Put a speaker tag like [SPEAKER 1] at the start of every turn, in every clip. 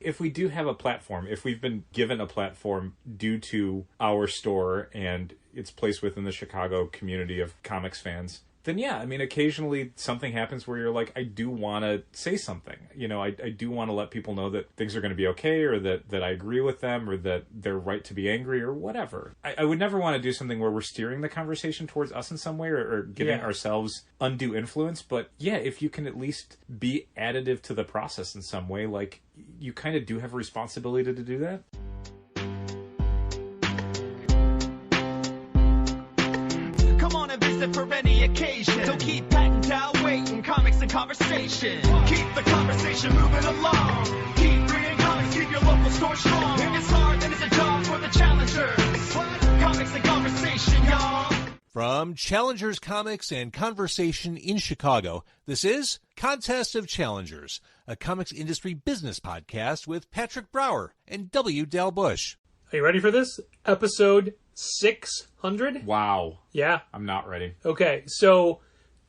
[SPEAKER 1] if we do have a platform, if we've been given a platform due to our store and its place within the Chicago community of comics fans, then yeah, I mean, occasionally something happens where you're like, I do want to say something. You know, I do want to let people know that things are going to be okay, or that I agree with them, or that they're right to be angry, or whatever. I would never want to do something where we're steering the conversation towards us in some way, or giving ourselves undue influence. But yeah, if you can at least be additive to the process in some way, like, you kind of do have a responsibility to do that.
[SPEAKER 2] For any occasion, don't keep patting down waiting. Comics and conversation, keep the conversation moving along. Keep reading comics, keep your local store strong. If it's hard, then it's a job for the challengers. Comics and conversation, y'all.
[SPEAKER 3] From Challengers Comics and Conversation in Chicago, this is Contest of Challengers, a comics industry business podcast with Patrick Brower and W. Dale Bush.
[SPEAKER 4] Are you ready for this? Episode 600?
[SPEAKER 1] Wow.
[SPEAKER 4] Yeah.
[SPEAKER 1] I'm not ready.
[SPEAKER 4] Okay, so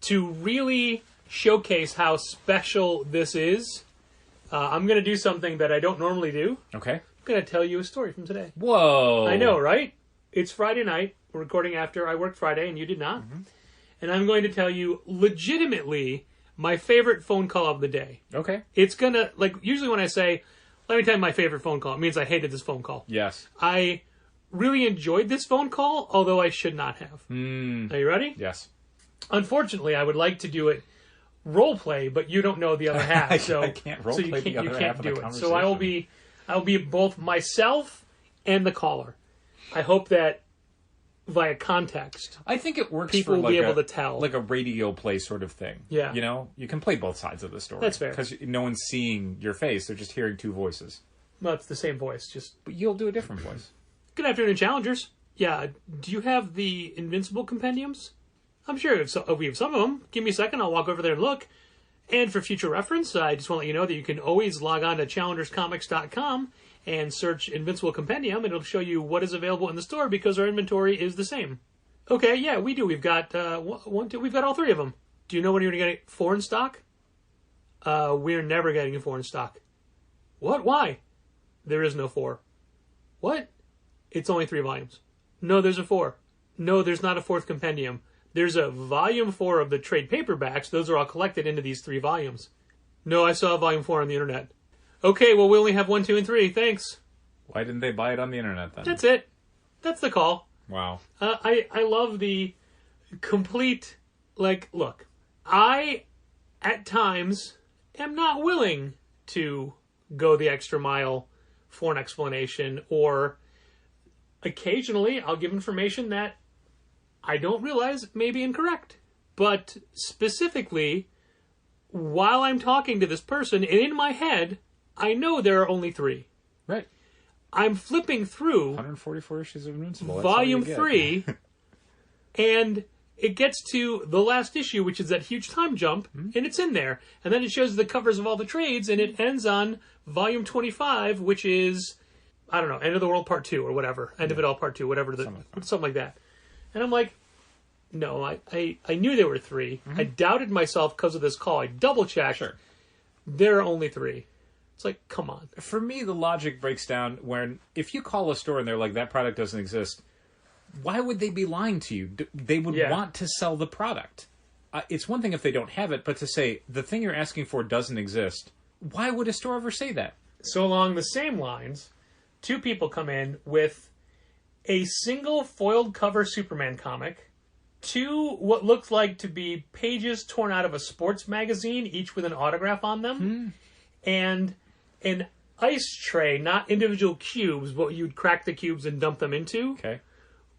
[SPEAKER 4] to really showcase how special this is, I'm going to do something that I don't normally do.
[SPEAKER 1] Okay.
[SPEAKER 4] I'm going to tell you a story from today.
[SPEAKER 1] Whoa.
[SPEAKER 4] I know, right? It's Friday night. We're recording after I worked Friday, and you did not. Mm-hmm. And I'm going to tell you legitimately my favorite phone call of the day.
[SPEAKER 1] Okay.
[SPEAKER 4] It's going to, like, usually when I say, let me tell you my favorite phone call, it means I hated this phone call.
[SPEAKER 1] Yes.
[SPEAKER 4] I really enjoyed this phone call, although I should not have. Are you ready?
[SPEAKER 1] Yes.
[SPEAKER 4] Unfortunately, I would like to do it role play, but you don't know the other half, so
[SPEAKER 1] I can't role play the other half of the conversation.
[SPEAKER 4] So I will be both myself and the caller. I hope that via context,
[SPEAKER 1] I think it works.
[SPEAKER 4] People
[SPEAKER 1] for
[SPEAKER 4] will be able to tell,
[SPEAKER 1] like a radio play sort of thing.
[SPEAKER 4] Yeah,
[SPEAKER 1] you know, you can play both sides of the story.
[SPEAKER 4] That's fair,
[SPEAKER 1] because no one's seeing your face; they're just hearing two voices.
[SPEAKER 4] Well, it's the same voice,
[SPEAKER 1] but you'll do a different voice.
[SPEAKER 4] Good afternoon, challengers. Yeah, do you have the Invincible Compendiums? I'm sure we have some of them. Give me a second, I'll walk over there and look. And for future reference, I just want to let you know that you can always log on to challengerscomics.com and search Invincible Compendium, and it'll show you what is available in the store because our inventory is the same. Okay, yeah, we do. We've got we've got all three of them. Do you know when you're going to get 4 in stock? We're never getting a 4 in stock. What? Why? There is no 4. What? It's only 3 volumes. No, there's a 4. No, there's not a 4th compendium. There's a volume 4 of the trade paperbacks. Those are all collected into these 3 volumes. No, I saw volume 4 on the internet. Okay, well, we only have 1, 2, and 3. Thanks.
[SPEAKER 1] Why didn't they buy it on the internet then?
[SPEAKER 4] That's it. That's the call.
[SPEAKER 1] Wow.
[SPEAKER 4] I love the complete, like, look, I, at times, am not willing to go the extra mile for an explanation, or occasionally I'll give information that I don't realize may be incorrect. But specifically, while I'm talking to this person, and in my head, I know there are only 3.
[SPEAKER 1] Right.
[SPEAKER 4] I'm flipping through
[SPEAKER 1] 144 issues of Invincible.
[SPEAKER 4] Volume 3, and it gets to the last issue, which is that huge time jump, and it's in there. And then it shows the covers of all the trades, and it ends on Volume 25, which is, I don't know, End of the World Part 2 or whatever. End of It All Part 2, whatever. Something like that. And I'm like, no, I knew there were 3. I doubted myself because of this call. I double-checked.
[SPEAKER 1] Sure.
[SPEAKER 4] There are only 3. It's like, come on.
[SPEAKER 1] For me, the logic breaks down when, if you call a store and they're like, that product doesn't exist, why would they be lying to you? They would want to sell the product. It's one thing if they don't have it, but to say, the thing you're asking for doesn't exist, why would a store ever say that?
[SPEAKER 4] So along the same lines, 2 people come in with a single foiled cover Superman comic, 2 what looked like to be pages torn out of a sports magazine, each with an autograph on them, and an ice tray, not individual cubes, but you'd crack the cubes and dump them into.
[SPEAKER 1] Okay.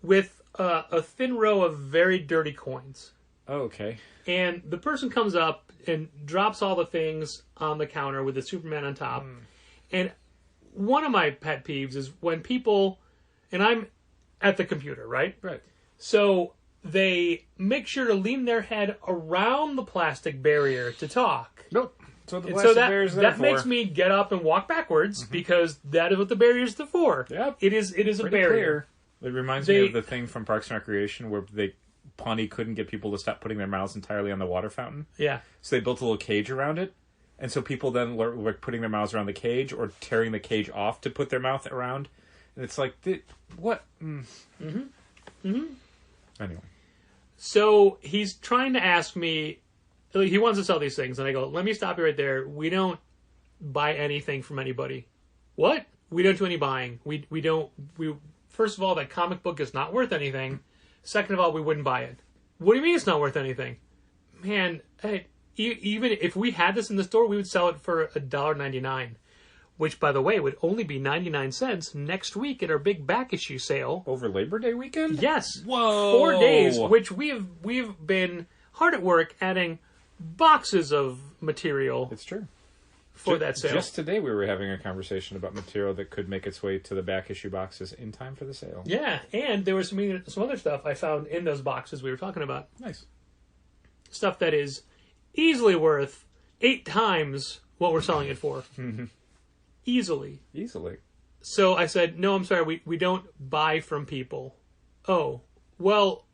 [SPEAKER 4] With a thin row of very dirty coins.
[SPEAKER 1] Oh, okay.
[SPEAKER 4] And the person comes up and drops all the things on the counter with the Superman on top. And one of my pet peeves is when people, and I'm at the computer, right?
[SPEAKER 1] Right.
[SPEAKER 4] So they make sure to lean their head around the plastic barrier to talk.
[SPEAKER 1] Nope. So that
[SPEAKER 4] makes me get up and walk backwards because that is what the barrier is for.
[SPEAKER 1] Yep.
[SPEAKER 4] It is a barrier.
[SPEAKER 1] Clear. It reminds me of the thing from Parks and Recreation where Pawnee couldn't get people to stop putting their mouths entirely on the water fountain.
[SPEAKER 4] Yeah.
[SPEAKER 1] So they built a little cage around it. And so people then were putting their mouths around the cage or tearing the cage off to put their mouth around. And it's like, what? Anyway.
[SPEAKER 4] So he's trying to ask me, he wants to sell these things. And I go, let me stop you right there. We don't buy anything from anybody. What? We don't do any buying. We first of all, that comic book is not worth anything. Second of all, we wouldn't buy it. What do you mean it's not worth anything? Man, even if we had this in the store, we would sell it for $1.99, which, by the way, would only be 99 cents next week at our big back issue sale.
[SPEAKER 1] Over Labor Day weekend?
[SPEAKER 4] Yes.
[SPEAKER 1] Whoa.
[SPEAKER 4] 4 days, which we've been hard at work adding boxes of material.
[SPEAKER 1] It's true.
[SPEAKER 4] For that sale.
[SPEAKER 1] Just today we were having a conversation about material that could make its way to the back issue boxes in time for the sale.
[SPEAKER 4] Yeah, and there was some other stuff I found in those boxes we were talking about.
[SPEAKER 1] Nice.
[SPEAKER 4] Stuff that is easily worth 8 times what we're selling it for. Easily. So I said, no, I'm sorry, we don't buy from people. Oh, well,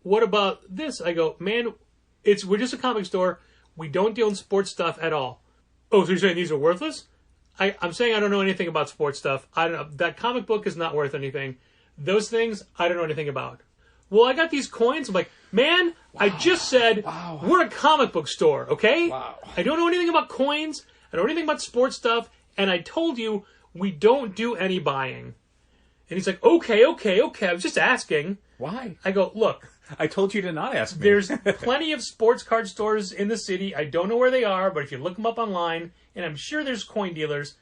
[SPEAKER 4] what about this? I go, man, we're just a comic store. We don't deal in sports stuff at all. Oh, so you're saying these are worthless? I'm saying I don't know anything about sports stuff. I don't know. That comic book is not worth anything. Those things, I don't know anything about. Well, I got these coins. I'm like, man, wow. I just said we're a comic book store, okay?
[SPEAKER 1] Wow.
[SPEAKER 4] I don't know anything about coins. I don't know anything about sports stuff. And I told you we don't do any buying. And he's like, okay. I was just asking.
[SPEAKER 1] Why?
[SPEAKER 4] I go, look.
[SPEAKER 1] I told you to not ask me.
[SPEAKER 4] There's plenty of sports card stores in the city. I don't know where they are, but if you look them up online, and I'm sure there's coin dealers,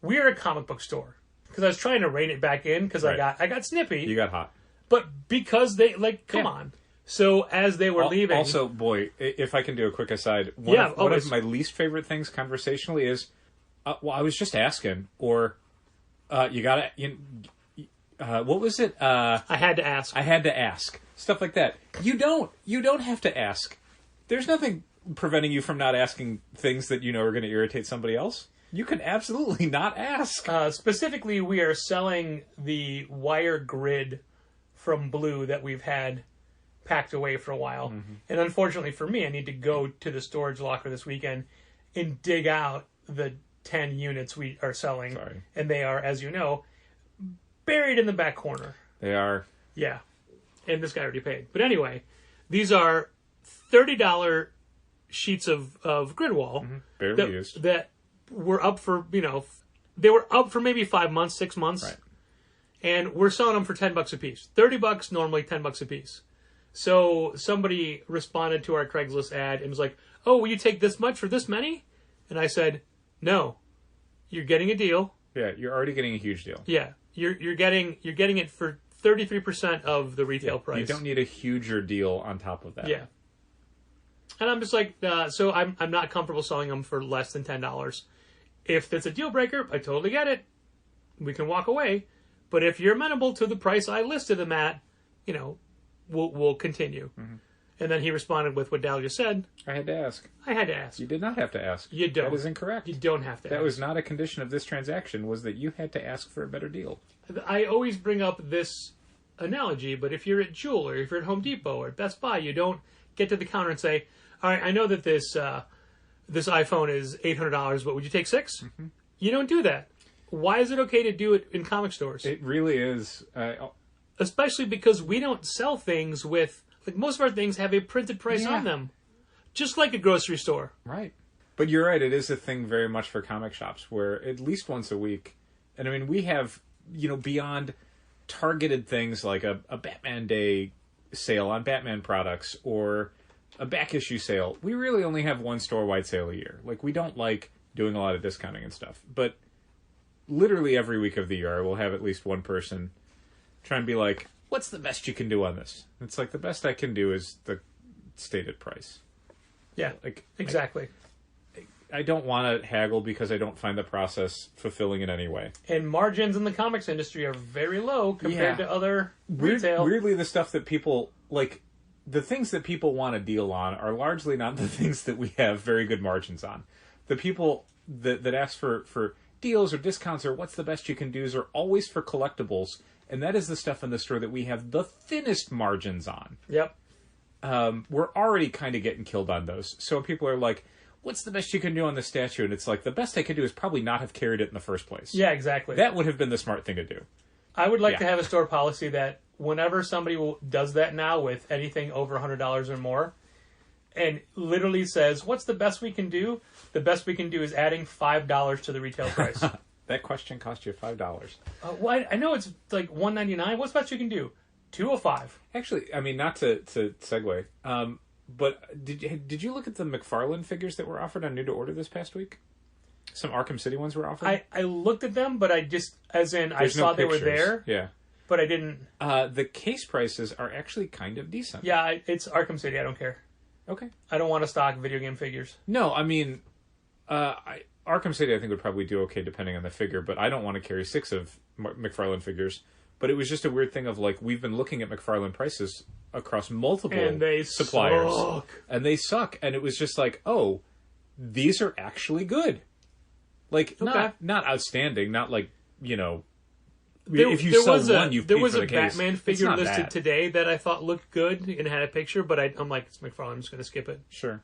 [SPEAKER 4] we're a comic book store. Because I was trying to rein it back in because I got snippy.
[SPEAKER 1] You got hot.
[SPEAKER 4] But because they, come on. So as they were leaving...
[SPEAKER 1] Also, boy, if I can do a quick aside, one of my least favorite things conversationally is, well, I was just asking, or you got to... what was it?
[SPEAKER 4] I had to ask.
[SPEAKER 1] I had to ask. Stuff like that. You don't have to ask. There's nothing preventing you from not asking things that you know are going to irritate somebody else. You can absolutely not ask.
[SPEAKER 4] Specifically, we are selling the wire grid from Blue that we've had packed away for a while. Mm-hmm. And unfortunately for me, I need to go to the storage locker this weekend and dig out the 10 units we are selling.
[SPEAKER 1] Sorry.
[SPEAKER 4] And they are, as you know, buried in the back corner.
[SPEAKER 1] They are.
[SPEAKER 4] Yeah. And this guy already paid. But anyway, these are $30 sheets of grid wall.
[SPEAKER 1] Mm-hmm. Barely used.
[SPEAKER 4] That were up for, they were up for maybe 5 months, 6 months.
[SPEAKER 1] Right.
[SPEAKER 4] And we're selling them for $10 a piece. $30 normally, $10 a piece. So somebody responded to our Craigslist ad and was like, oh, will you take this much for this many? And I said, no, you're getting a deal.
[SPEAKER 1] Yeah, you're already getting a huge deal.
[SPEAKER 4] Yeah, you're getting it for 33% of the retail price.
[SPEAKER 1] You don't need a huger deal on top of that.
[SPEAKER 4] Yeah. And I'm just like, so I'm not comfortable selling them for less than $10. If it's a deal breaker, I totally get it. We can walk away. But if you're amenable to the price I listed them at, we'll continue. Mm-hmm. And then he responded with what Dal just said.
[SPEAKER 1] I had to ask.
[SPEAKER 4] You
[SPEAKER 1] did not have to ask.
[SPEAKER 4] You don't.
[SPEAKER 1] That is incorrect.
[SPEAKER 4] You don't have to ask.
[SPEAKER 1] That was not a condition of this transaction, was that you had to ask for a better deal.
[SPEAKER 4] I always bring up this analogy, but if you're at Jewel or if you're at Home Depot or Best Buy, you don't get to the counter and say, all right, I know that this iPhone is $800, but would you take 6? Mm-hmm. You don't do that. Why is it okay to do it in comic stores?
[SPEAKER 1] It really is.
[SPEAKER 4] Especially because we don't sell things with... most of our things have a printed price on them. Just like a grocery store.
[SPEAKER 1] Right. But you're right, it is a thing very much for comic shops, where at least once a week... And I mean, we have, beyond targeted things like a Batman Day sale on Batman products, or a back issue sale, we really only have one store-wide sale a year. We don't like doing a lot of discounting and stuff. But literally every week of the year, I will have at least one person try and be like, what's the best you can do on this? It's like, the best I can do is the stated price.
[SPEAKER 4] Yeah, exactly.
[SPEAKER 1] I don't want to haggle because I don't find the process fulfilling in any way.
[SPEAKER 4] And margins in the comics industry are very low compared to other retail.
[SPEAKER 1] Weirdly, the stuff that people, the things that people want a deal on are largely not the things that we have very good margins on. The people that ask for deals or discounts or what's the best you can do are always for collectibles. And that is the stuff in the store that we have the thinnest margins on.
[SPEAKER 4] Yep.
[SPEAKER 1] We're already kind of getting killed on those. So people are like, what's the best you can do on this statue? And it's like, the best I could do is probably not have carried it in the first place.
[SPEAKER 4] Yeah, exactly.
[SPEAKER 1] That would have been the smart thing to do.
[SPEAKER 4] I would like to have a store policy that whenever somebody does that now with anything over $100 or more, and literally says, what's the best we can do? The best we can do is adding $5 to the retail price.
[SPEAKER 1] That question cost you $5.
[SPEAKER 4] Well, I know it's like $199. What's the best you can do? $205.
[SPEAKER 1] Actually, I mean, not to segue, but did you look at the McFarlane figures that were offered on New to Order this past week? Some Arkham City ones were offered?
[SPEAKER 4] I looked at them, but I just, as in, I saw they were there.
[SPEAKER 1] Yeah.
[SPEAKER 4] But I didn't.
[SPEAKER 1] The case prices are actually kind of decent.
[SPEAKER 4] Yeah, it's Arkham City. I don't care.
[SPEAKER 1] Okay.
[SPEAKER 4] I don't want to stock video game figures.
[SPEAKER 1] No, I mean, Arkham City I think would probably do okay depending on the figure, but I don't want to carry 6 of McFarlane figures. But it was just a weird thing of, like, we've been looking at McFarlane prices across multiple suppliers.
[SPEAKER 4] Suck.
[SPEAKER 1] And they suck. And it was just like, oh, these are actually good. Like, not outstanding, not like, you know, if you sell one, you've paid for the case.
[SPEAKER 4] There was a Batman figure listed
[SPEAKER 1] bad.
[SPEAKER 4] Today that I thought looked good and had a picture, but I'm like, it's McFarlane, I'm just going to skip it.
[SPEAKER 1] Sure.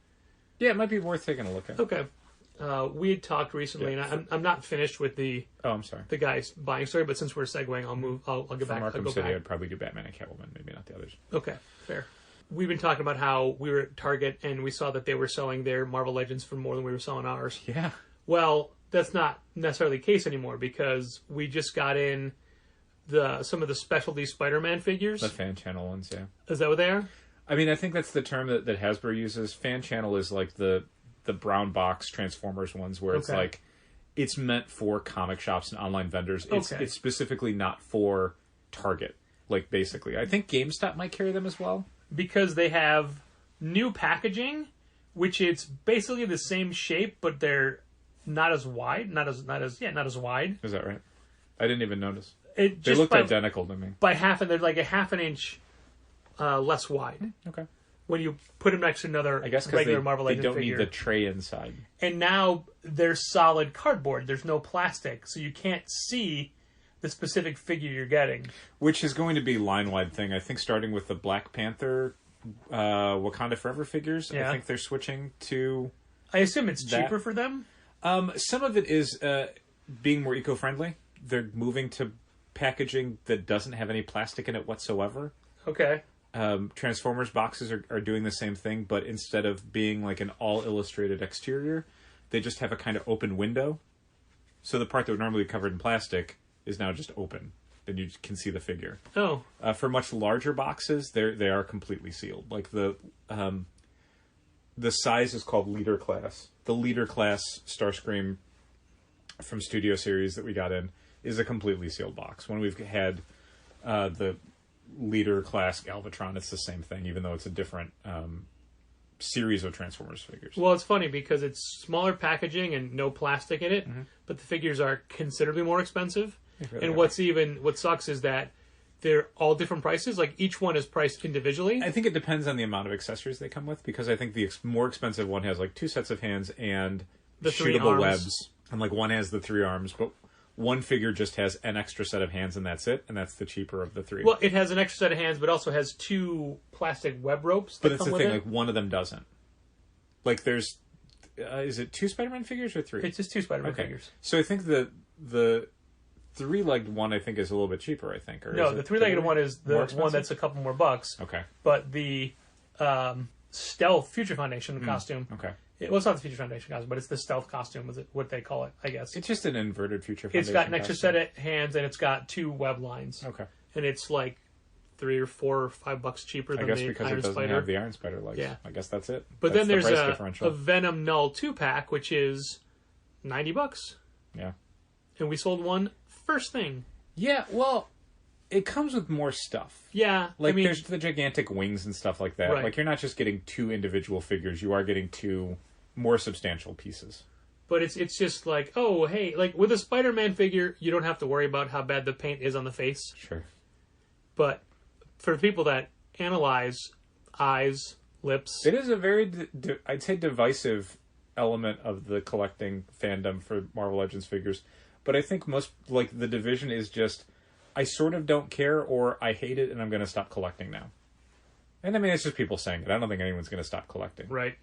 [SPEAKER 1] Yeah, it might be worth taking a look at.
[SPEAKER 4] Okay. We had talked recently, and I'm not finished with the guy's buying story, but since we're segueing, I'll move. I'll get back.
[SPEAKER 1] From Arkham City, I'd probably do Batman and Catwoman, maybe not the others.
[SPEAKER 4] Okay, fair. We've been talking about how we were at Target and we saw that they were selling their Marvel Legends for more than we were selling ours.
[SPEAKER 1] Yeah.
[SPEAKER 4] Well, that's not necessarily the case anymore because we just got in some of the specialty Spider-Man figures.
[SPEAKER 1] The fan channel ones, yeah.
[SPEAKER 4] Is that what they are?
[SPEAKER 1] I mean, I think that's the term that Hasbro uses. Fan channel is like the brown box Transformers ones where it's like it's meant for comic shops and online vendors. It's specifically not for Target, like, basically. I think GameStop might carry them as well. Because
[SPEAKER 4] they have new packaging, which it's basically the same shape, but they're not as wide. Not as wide.
[SPEAKER 1] Is that right? I didn't even notice.
[SPEAKER 4] They
[SPEAKER 1] looked identical to me.
[SPEAKER 4] By half, and they're like a half an inch less wide.
[SPEAKER 1] Okay.
[SPEAKER 4] When you put them next to another regular Marvel Legends figure.
[SPEAKER 1] They don't need the tray inside.
[SPEAKER 4] And now they're solid cardboard. There's no plastic, so you can't see the specific figure you're getting.
[SPEAKER 1] Which is going to be line-wide thing. I think starting with the Black Panther Wakanda Forever figures, I think they're switching to
[SPEAKER 4] I assume it's cheaper for them?
[SPEAKER 1] Some of it is being more eco-friendly. They're moving to packaging that doesn't have any plastic in it whatsoever.
[SPEAKER 4] Okay.
[SPEAKER 1] Transformers boxes are doing the same thing, but instead of being like an all-illustrated exterior, they just have a kind of open window. So the part that would normally be covered in plastic is now just open. Then you can see the figure.
[SPEAKER 4] Oh.
[SPEAKER 1] For much larger boxes, they are completely sealed. Like the size is called Leader Class. The Leader Class Starscream from Studio Series that we got in is a completely sealed box. When we've had the Leader Class Galvatron, it's the same thing, even though it's a different series of Transformers figures.
[SPEAKER 4] Well, it's funny because it's smaller packaging and no plastic in it, but the figures are considerably more expensive. Really and what sucks is that they're all different prices. Like, each one is priced individually.
[SPEAKER 1] I think it depends on the amount of accessories they come with, because I think the more expensive one has like 2 sets of hands and
[SPEAKER 4] the
[SPEAKER 1] shootable webs, and like one has the 3 arms, but one figure just has an extra set of hands and that's it, and that's the cheaper of the 3.
[SPEAKER 4] Well, it has an extra set of hands, but also has 2 plastic web ropes that
[SPEAKER 1] but it's
[SPEAKER 4] come
[SPEAKER 1] the
[SPEAKER 4] with
[SPEAKER 1] thing,
[SPEAKER 4] it.
[SPEAKER 1] like, one of them doesn't. Like, there's is it 2 Spider-Man figures or 3?
[SPEAKER 4] It's just 2 Spider-Man figures.
[SPEAKER 1] So I think the 3-legged one I think is a little bit cheaper, I think. Or
[SPEAKER 4] no, the 3-legged one is the one that's a couple more bucks.
[SPEAKER 1] Okay.
[SPEAKER 4] But the Stealth Future Foundation costume.
[SPEAKER 1] Okay.
[SPEAKER 4] Well, it's not the Future Foundation costume, but it's the Stealth costume, is what they call it, I guess.
[SPEAKER 1] It's just an inverted Future Foundation.
[SPEAKER 4] It's got an extra set of hands, and it's got 2 web lines.
[SPEAKER 1] Okay.
[SPEAKER 4] And it's like $3 or $4 or $5 cheaper than the Iron Spider. I guess because it doesn't
[SPEAKER 1] have the Iron Spider legs.
[SPEAKER 4] Yeah.
[SPEAKER 1] I guess that's it.
[SPEAKER 4] But
[SPEAKER 1] that's
[SPEAKER 4] then there's
[SPEAKER 1] a
[SPEAKER 4] Venom Null 2-pack, which is $90.
[SPEAKER 1] Yeah.
[SPEAKER 4] And we sold one first thing.
[SPEAKER 1] Yeah, well, it comes with more stuff.
[SPEAKER 4] Yeah.
[SPEAKER 1] Like, there's the gigantic wings and stuff like that.
[SPEAKER 4] Right.
[SPEAKER 1] Like, you're not just getting 2 individual figures. You are getting 2 more substantial pieces.
[SPEAKER 4] But it's just like, oh, hey, like, with a Spider-Man figure, you don't have to worry about how bad the paint is on the face.
[SPEAKER 1] Sure.
[SPEAKER 4] But for people that analyze eyes, lips...
[SPEAKER 1] It is a very, I'd say, divisive element of the collecting fandom for Marvel Legends figures. But I think most, like, the division is just, I sort of don't care, or I hate it, and I'm going to stop collecting now. And I mean, it's just people saying it. I don't think anyone's going to stop collecting.
[SPEAKER 4] Right.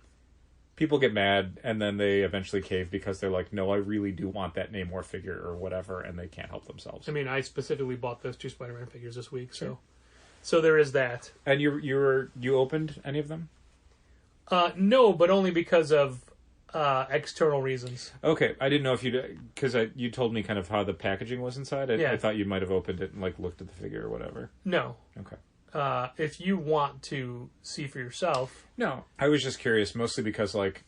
[SPEAKER 1] people get mad, and then they eventually cave because they're like, no, I really do want that name or figure or whatever, and they can't help themselves.
[SPEAKER 4] I mean, I specifically bought those 2 Spider-Man figures this week, so there is that.
[SPEAKER 1] And you opened any of them?
[SPEAKER 4] No, but only because of external reasons.
[SPEAKER 1] Okay, I didn't know if because you told me kind of how the packaging was inside. I thought you might have opened it and like looked at the figure or whatever.
[SPEAKER 4] No.
[SPEAKER 1] Okay.
[SPEAKER 4] If you want to see for yourself.
[SPEAKER 1] No, I was just curious, mostly because like,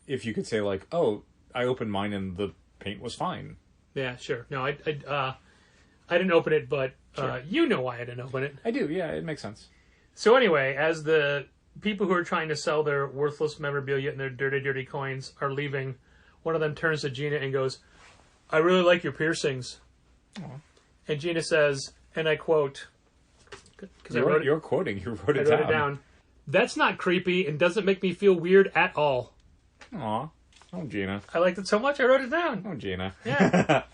[SPEAKER 1] if you could say like, oh, I opened mine and the paint was fine.
[SPEAKER 4] Yeah, sure. No, I didn't open it, but
[SPEAKER 1] Sure.
[SPEAKER 4] you know why I didn't open it.
[SPEAKER 1] I do. Yeah, it makes sense.
[SPEAKER 4] So anyway, as the people who are trying to sell their worthless memorabilia and their dirty, dirty coins are leaving, one of them turns to Gina and goes, "I really like your piercings."
[SPEAKER 1] Aww.
[SPEAKER 4] And Gina says, and I quote, because
[SPEAKER 1] You're quoting. You wrote it down.
[SPEAKER 4] "That's not creepy and doesn't make me feel weird at all."
[SPEAKER 1] Aw. Oh, Gina.
[SPEAKER 4] I liked it so much I wrote it down.
[SPEAKER 1] Oh, Gina.
[SPEAKER 4] Yeah.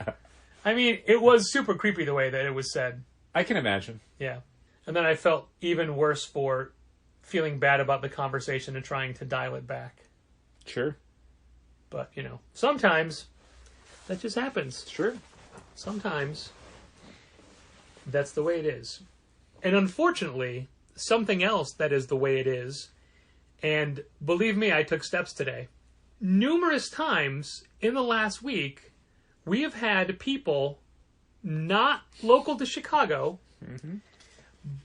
[SPEAKER 4] I mean, it was super creepy the way that it was said.
[SPEAKER 1] I can imagine.
[SPEAKER 4] Yeah. And then I felt even worse for feeling bad about the conversation and trying to dial it back.
[SPEAKER 1] Sure.
[SPEAKER 4] But, sometimes that just happens.
[SPEAKER 1] Sure.
[SPEAKER 4] Sometimes that's the way it is. And unfortunately, something else that is the way it is, and believe me, I took steps today. Numerous times in the last week, we have had people not local to Chicago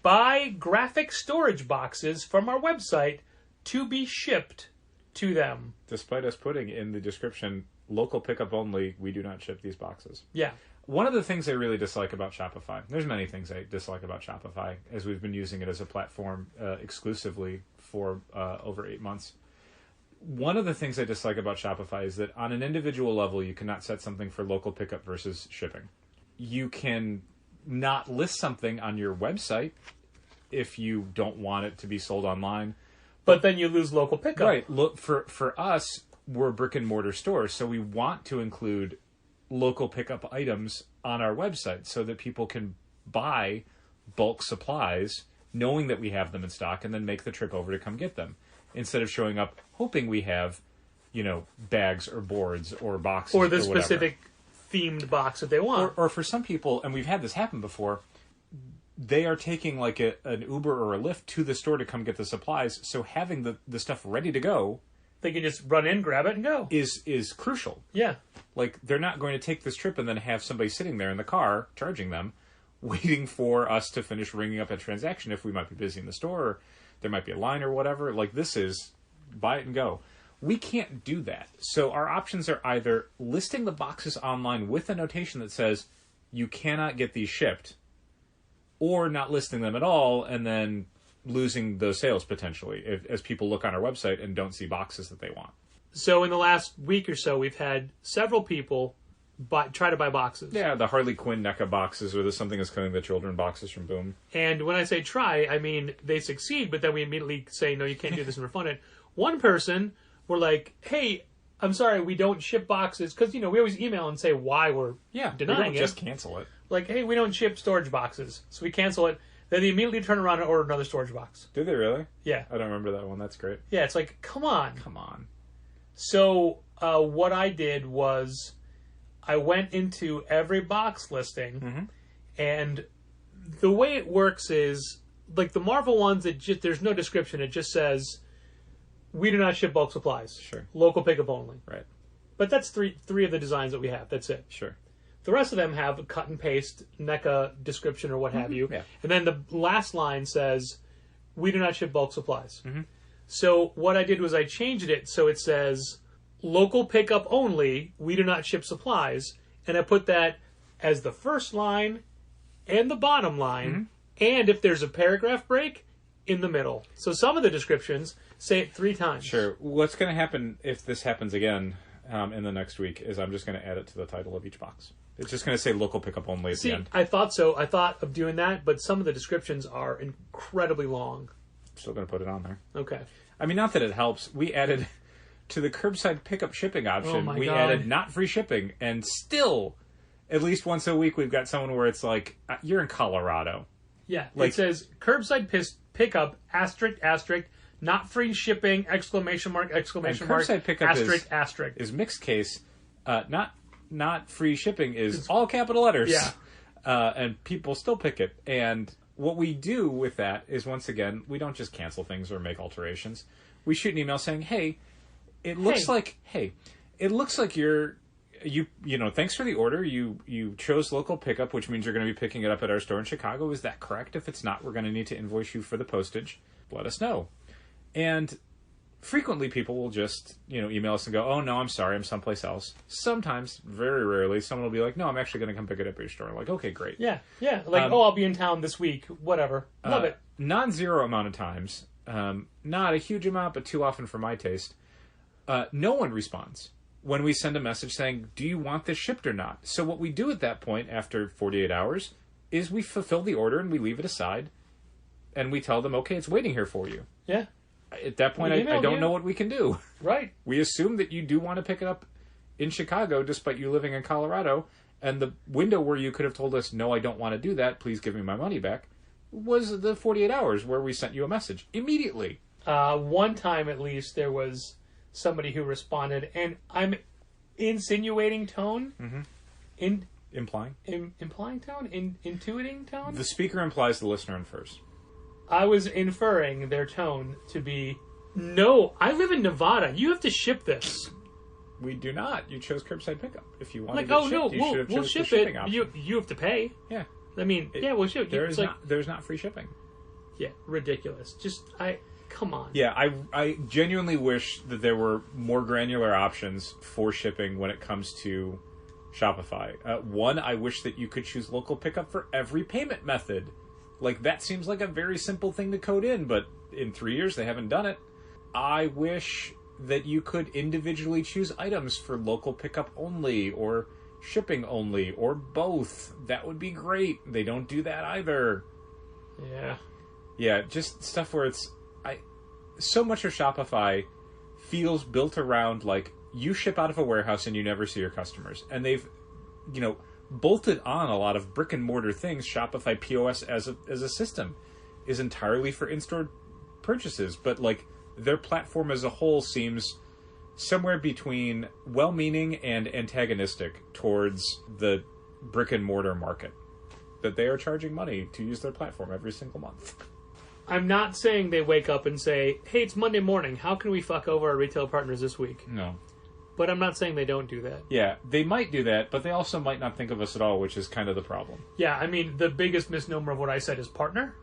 [SPEAKER 4] buy graphic storage boxes from our website to be shipped to them.
[SPEAKER 1] Despite us putting in the description, local pickup only, we do not ship these boxes.
[SPEAKER 4] Yeah.
[SPEAKER 1] One of the things I really dislike about Shopify, there's many things I dislike about Shopify, as we've been using it as a platform exclusively for over 8 months. One of the things I dislike about Shopify is that on an individual level, you cannot set something for local pickup versus shipping. You can not list something on your website if you don't want it to be sold online.
[SPEAKER 4] But then you lose local pickup.
[SPEAKER 1] Right. Look, for us, we're a brick and mortar store, so we want to include local pickup items on our website so that people can buy bulk supplies knowing that we have them in stock and then make the trip over to come get them instead of showing up hoping we have, bags or boards or boxes
[SPEAKER 4] or the
[SPEAKER 1] whatever.
[SPEAKER 4] specific themed box that they want.
[SPEAKER 1] Or for some people, and we've had this happen before, they are taking like an Uber or a Lyft to the store to come get the supplies, so having the stuff ready to go,
[SPEAKER 4] they can just run in, grab it, and go.
[SPEAKER 1] Is crucial.
[SPEAKER 4] Yeah.
[SPEAKER 1] Like, they're not going to take this trip and then have somebody sitting there in the car, charging them, waiting for us to finish ringing up a transaction if we might be busy in the store, or there might be a line or whatever. Like, this is buy it and go. We can't do that. So our options are either listing the boxes online with a notation that says, you cannot get these shipped, or not listing them at all and then losing those sales potentially as people look on our website and don't see boxes that they want.
[SPEAKER 4] So in the last week or so, we've had several people try to buy boxes.
[SPEAKER 1] Yeah, the Harley Quinn NECA boxes, or the Something Is Killing the Children boxes from Boom.
[SPEAKER 4] And when I say try, I mean they succeed, but then we immediately say, no, you can't do this and refund it. One person, we're like, hey, I'm sorry, we don't ship boxes, because, we always email and say why we're denying
[SPEAKER 1] we don't
[SPEAKER 4] it.
[SPEAKER 1] just cancel it.
[SPEAKER 4] Like, hey, we don't ship storage boxes, so we cancel it. Then they immediately turn around and order another storage box.
[SPEAKER 1] Did they really?
[SPEAKER 4] Yeah.
[SPEAKER 1] I don't remember that one. That's great.
[SPEAKER 4] Yeah, it's like, come on.
[SPEAKER 1] Come on.
[SPEAKER 4] So what I did was I went into every box listing, and the way it works is, like the Marvel ones, there's no description. It just says, we do not ship bulk supplies.
[SPEAKER 1] Sure.
[SPEAKER 4] Local pickup only.
[SPEAKER 1] Right.
[SPEAKER 4] But that's three of the designs that we have. That's it.
[SPEAKER 1] Sure.
[SPEAKER 4] The rest of them have a cut and paste NECA description or what have you.
[SPEAKER 1] Yeah.
[SPEAKER 4] And then the last line says, we do not ship bulk supplies. So what I did was I changed it so it says, local pickup only, we do not ship supplies. And I put that as the first line and the bottom line. And if there's a paragraph break, in the middle. So some of the descriptions say it 3 times.
[SPEAKER 1] Sure. What's going to happen if this happens again in the next week is I'm just going to add it to the title of each box. It's just going to say local pickup only at the end.
[SPEAKER 4] I thought so. I thought of doing that, but some of the descriptions are incredibly long.
[SPEAKER 1] Still going to put it on there.
[SPEAKER 4] Okay.
[SPEAKER 1] I mean, not that it helps. We added to the curbside pickup shipping option. We added not free shipping, and still, at least once a week, we've got someone where it's like, you're in Colorado.
[SPEAKER 4] Yeah. It says curbside pickup *** not free shipping, exclamation mark,
[SPEAKER 1] curbside pickup
[SPEAKER 4] asterisk, asterisk.
[SPEAKER 1] is mixed case. Not free shipping is all capital letters.
[SPEAKER 4] Yeah.
[SPEAKER 1] And people still pick it. And what we do with that is, once again, we don't just cancel things or make alterations. We shoot an email saying, hey, it looks like you know, thanks for the order. You chose local pickup, which means you're going to be picking it up at our store in Chicago. Is that correct? If it's not, we're going to need to invoice you for the postage. Let us know. And frequently people will just, you know, email us and go, oh, no, I'm sorry, I'm someplace else. Sometimes, very rarely, someone will be like, no, I'm actually going to come pick it up at your store. I'm like, okay, great.
[SPEAKER 4] Yeah. Like, I'll be in town this week. Whatever. Love it.
[SPEAKER 1] Non-zero amount of times, not a huge amount, but too often for my taste, no one responds when we send a message saying, do you want this shipped or not? So what we do at that point, after 48 hours, is we fulfill the order and we leave it aside, and we tell them, okay, it's waiting here for you.
[SPEAKER 4] Yeah.
[SPEAKER 1] At that point, I don't know what we can do.
[SPEAKER 4] Right.
[SPEAKER 1] We assume that you do want to pick it up in Chicago, despite you living in Colorado, and the window where you could have told us, no, I don't want to do that, please give me my money back, was the 48 hours where we sent you a message immediately.
[SPEAKER 4] One time, at least, there was somebody who responded, and I'm insinuating tone?
[SPEAKER 1] Mm-hmm. Implying?
[SPEAKER 4] Implying tone? Intuiting tone?
[SPEAKER 1] The speaker implies the listener infers.
[SPEAKER 4] I was inferring their tone to be, no, I live in Nevada. You have to ship this.
[SPEAKER 1] We do not. You chose curbside pickup. If you want
[SPEAKER 4] Like,
[SPEAKER 1] to get
[SPEAKER 4] oh,
[SPEAKER 1] shipped,
[SPEAKER 4] no,
[SPEAKER 1] you should have
[SPEAKER 4] we'll
[SPEAKER 1] chosen
[SPEAKER 4] ship
[SPEAKER 1] the shipping
[SPEAKER 4] it.
[SPEAKER 1] option.
[SPEAKER 4] You have to pay.
[SPEAKER 1] Yeah.
[SPEAKER 4] I mean, we'll ship.
[SPEAKER 1] There's not free shipping.
[SPEAKER 4] Yeah, ridiculous. Come on.
[SPEAKER 1] Yeah, I genuinely wish that there were more granular options for shipping when it comes to Shopify. One, I wish that you could choose local pickup for every payment method. Like, that seems like a very simple thing to code in, but in 3 years they haven't done it. I wish that you could individually choose items for local pickup only, or shipping only, or both. That would be great. They don't do that either.
[SPEAKER 4] Yeah. Yeah,
[SPEAKER 1] just stuff where it's... so much of Shopify feels built around, like, you ship out of a warehouse and you never see your customers. And they've, you know, bolted on a lot of brick and mortar things. Shopify POS as a system is entirely for in-store purchases, but like their platform as a whole seems somewhere between well-meaning and antagonistic towards the brick and mortar market, that they are charging money to use their platform every single month.
[SPEAKER 4] I'm not saying they wake up and say, hey, it's Monday morning, how can we fuck over our retail partners this week?
[SPEAKER 1] No.
[SPEAKER 4] But I'm not saying they don't do that.
[SPEAKER 1] Yeah, they might do that, but they also might not think of us at all, which is kind of the problem.
[SPEAKER 4] Yeah, I mean, the biggest misnomer of what I said is partner,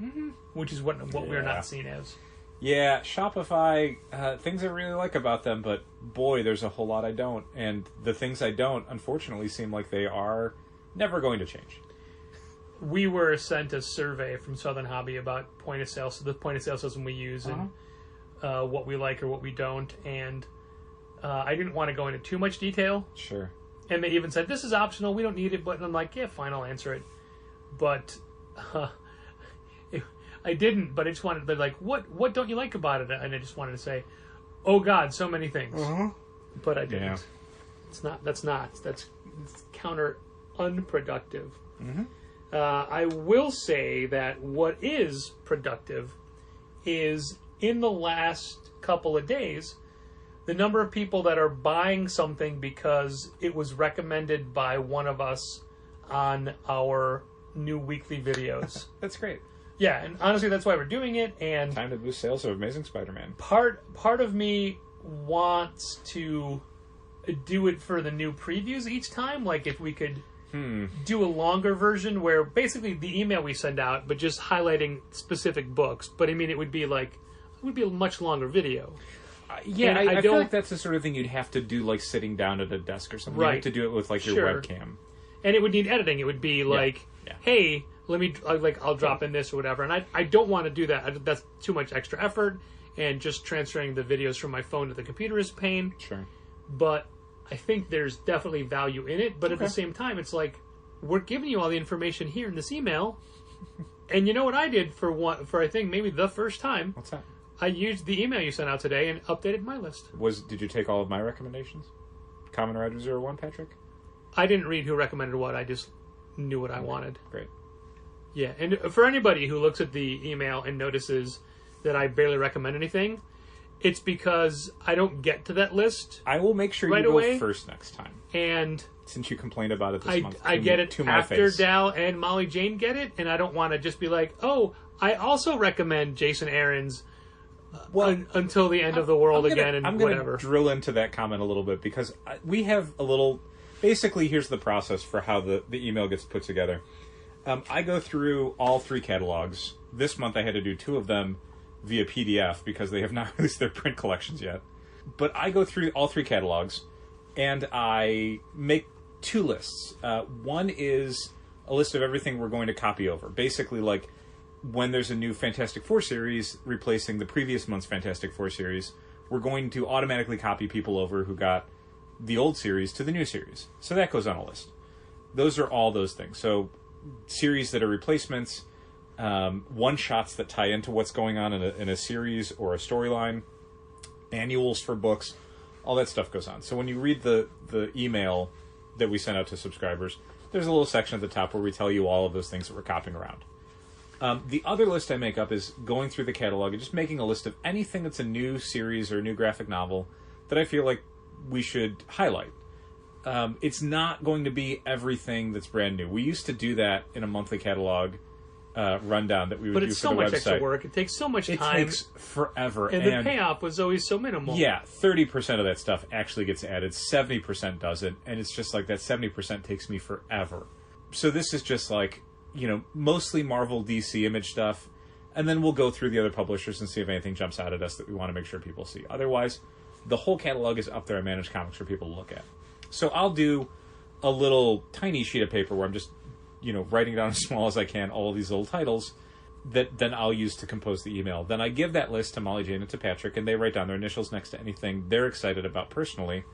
[SPEAKER 4] which is what we're not seen as.
[SPEAKER 1] Yeah, Shopify, things I really like about them, but boy, there's a whole lot I don't. And the things I don't, unfortunately, seem like they are never going to change.
[SPEAKER 4] We were sent a survey from Southern Hobby about point of sale, so the point of sale system we use, and what we like or what we don't, and... I didn't want to go into too much detail.
[SPEAKER 1] Sure.
[SPEAKER 4] And they even said, this is optional, we don't need it, but I'm like, yeah, fine, I'll answer it. But I didn't, but I just wanted, they're like, what don't you like about it? And I just wanted to say, oh God, so many things. But I didn't. Yeah. That's counter unproductive. I will say that what is productive is in the last couple of days, the number of people that are buying something because it was recommended by one of us on our new weekly videos.
[SPEAKER 1] That's great.
[SPEAKER 4] Yeah, and honestly, that's why we're doing it. And
[SPEAKER 1] time to boost sales of Amazing Spider-Man.
[SPEAKER 4] Part of me wants to do it for the new previews each time. Like if we could do a longer version where basically the email we send out, but just highlighting specific books. But I mean, it would be a much longer video.
[SPEAKER 1] Yeah, I feel like that's the sort of thing you'd have to do, like, sitting down at a desk or something. Right. You have to do it with, like, your webcam.
[SPEAKER 4] And it would need editing. It would be like, hey, let me, I'll drop in this or whatever. And I don't want to do that. That's too much extra effort. And just transferring the videos from my phone to the computer is pain.
[SPEAKER 1] Sure.
[SPEAKER 4] But I think there's definitely value in it. But at the same time, it's like, we're giving you all the information here in this email. And you know what I did for I think maybe the first time?
[SPEAKER 1] What's that?
[SPEAKER 4] I used the email you sent out today and updated my list.
[SPEAKER 1] Did you take all of my recommendations? Common Rider 01, Patrick?
[SPEAKER 4] I didn't read who recommended what. I just knew what I wanted.
[SPEAKER 1] Great.
[SPEAKER 4] Yeah, and for anybody who looks at the email and notices that I barely recommend anything, it's because I don't get to that list.
[SPEAKER 1] I will make sure
[SPEAKER 4] right
[SPEAKER 1] you go
[SPEAKER 4] away.
[SPEAKER 1] First next time.
[SPEAKER 4] And
[SPEAKER 1] Since you complained about it this month.
[SPEAKER 4] I get it
[SPEAKER 1] to my
[SPEAKER 4] after
[SPEAKER 1] face.
[SPEAKER 4] Dal and Molly Jane get it, and I don't want to just be like, oh, I also recommend Jason Aaron's until the end of the world again and
[SPEAKER 1] I'm
[SPEAKER 4] whatever.
[SPEAKER 1] going to drill into that comment a little bit because we have a little... Basically, here's the process for how the email gets put together. I go through all 3 catalogs. This month I had to do 2 of them via PDF because they have not released their print collections yet. But I go through all 3 catalogs and I make 2 lists. One is a list of everything we're going to copy over. Basically, like when there's a new Fantastic Four series replacing the previous month's Fantastic Four series, we're going to automatically copy people over who got the old series to the new series. So that goes on a list. Those are all those things. So series that are replacements, one-shots that tie into what's going on in a series or a storyline, annuals for books, all that stuff goes on. So when you read the email that we send out to subscribers, there's a little section at the top where we tell you all of those things that we're copying around. The other list I make up is going through the catalog and just making a list of anything that's a new series or a new graphic novel that I feel like we should highlight. It's not going to be everything that's brand new. We used to do that in a monthly catalog rundown that we would do for the website. But
[SPEAKER 4] it's so much extra work. It takes so much time.
[SPEAKER 1] It takes forever.
[SPEAKER 4] And the payoff was always so minimal.
[SPEAKER 1] Yeah, 30% of that stuff actually gets added. 70% doesn't. And it's just like that 70% takes me forever. So this is just like, mostly Marvel, DC, Image stuff. And then we'll go through the other publishers and see if anything jumps out at us that we want to make sure people see. Otherwise, the whole catalog is up there at Managed Comics for people to look at. So I'll do a little tiny sheet of paper where I'm just, writing down as small as I can all of these little titles that then I'll use to compose the email. Then I give that list to Molly Jane and to Patrick, and they write down their initials next to anything they're excited about personally.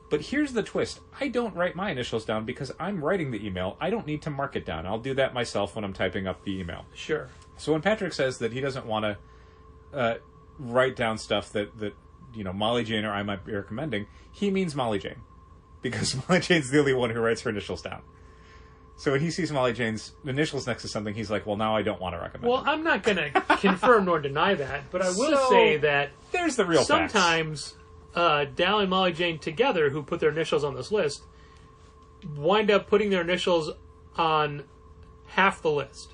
[SPEAKER 1] But here's the twist. I don't write my initials down because I'm writing the email. I don't need to mark it down. I'll do that myself when I'm typing up the email.
[SPEAKER 4] Sure.
[SPEAKER 1] So when Patrick says that he doesn't want to write down stuff that Molly Jane or I might be recommending, he means Molly Jane. Because Molly Jane's the only one who writes her initials down. So when he sees Molly Jane's initials next to something, he's like, well, now I don't want to recommend it.
[SPEAKER 4] I'm not going to confirm nor deny that, but I will say that
[SPEAKER 1] there's the real
[SPEAKER 4] sometimes Dal and Molly Jane together, who put their initials on this list, wind up putting their initials on half the list,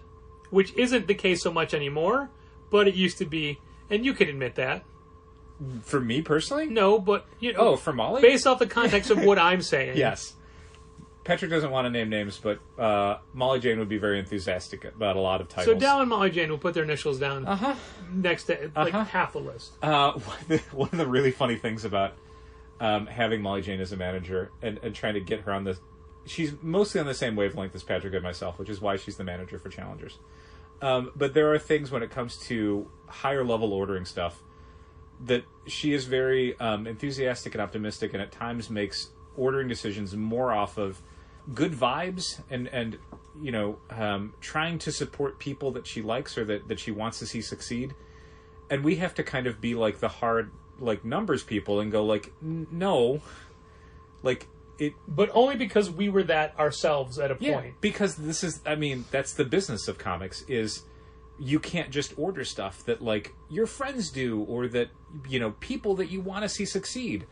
[SPEAKER 4] which isn't the case so much anymore, but it used to be, and you can admit that.
[SPEAKER 1] For me personally?
[SPEAKER 4] No, but
[SPEAKER 1] for Molly?
[SPEAKER 4] Based off the context of what I'm saying.
[SPEAKER 1] Yes. Patrick doesn't want to name names, but Molly Jane would be very enthusiastic about a lot of titles.
[SPEAKER 4] So Dal and Molly Jane will put their initials down next to half the list.
[SPEAKER 1] One of the really funny things about having Molly Jane as a manager and trying to get her on the... She's mostly on the same wavelength as Patrick and myself, which is why she's the manager for Challengers. But there are things when it comes to higher level ordering stuff that she is very enthusiastic and optimistic, and at times makes ordering decisions more off of good vibes and trying to support people that she likes or that she wants to see succeed. And we have to kind of be like the hard numbers people and go no, it. But
[SPEAKER 4] only because we were that ourselves at a point.
[SPEAKER 1] Because this is, that's the business of comics is you can't just order stuff that your friends do or that people that you want to see succeed.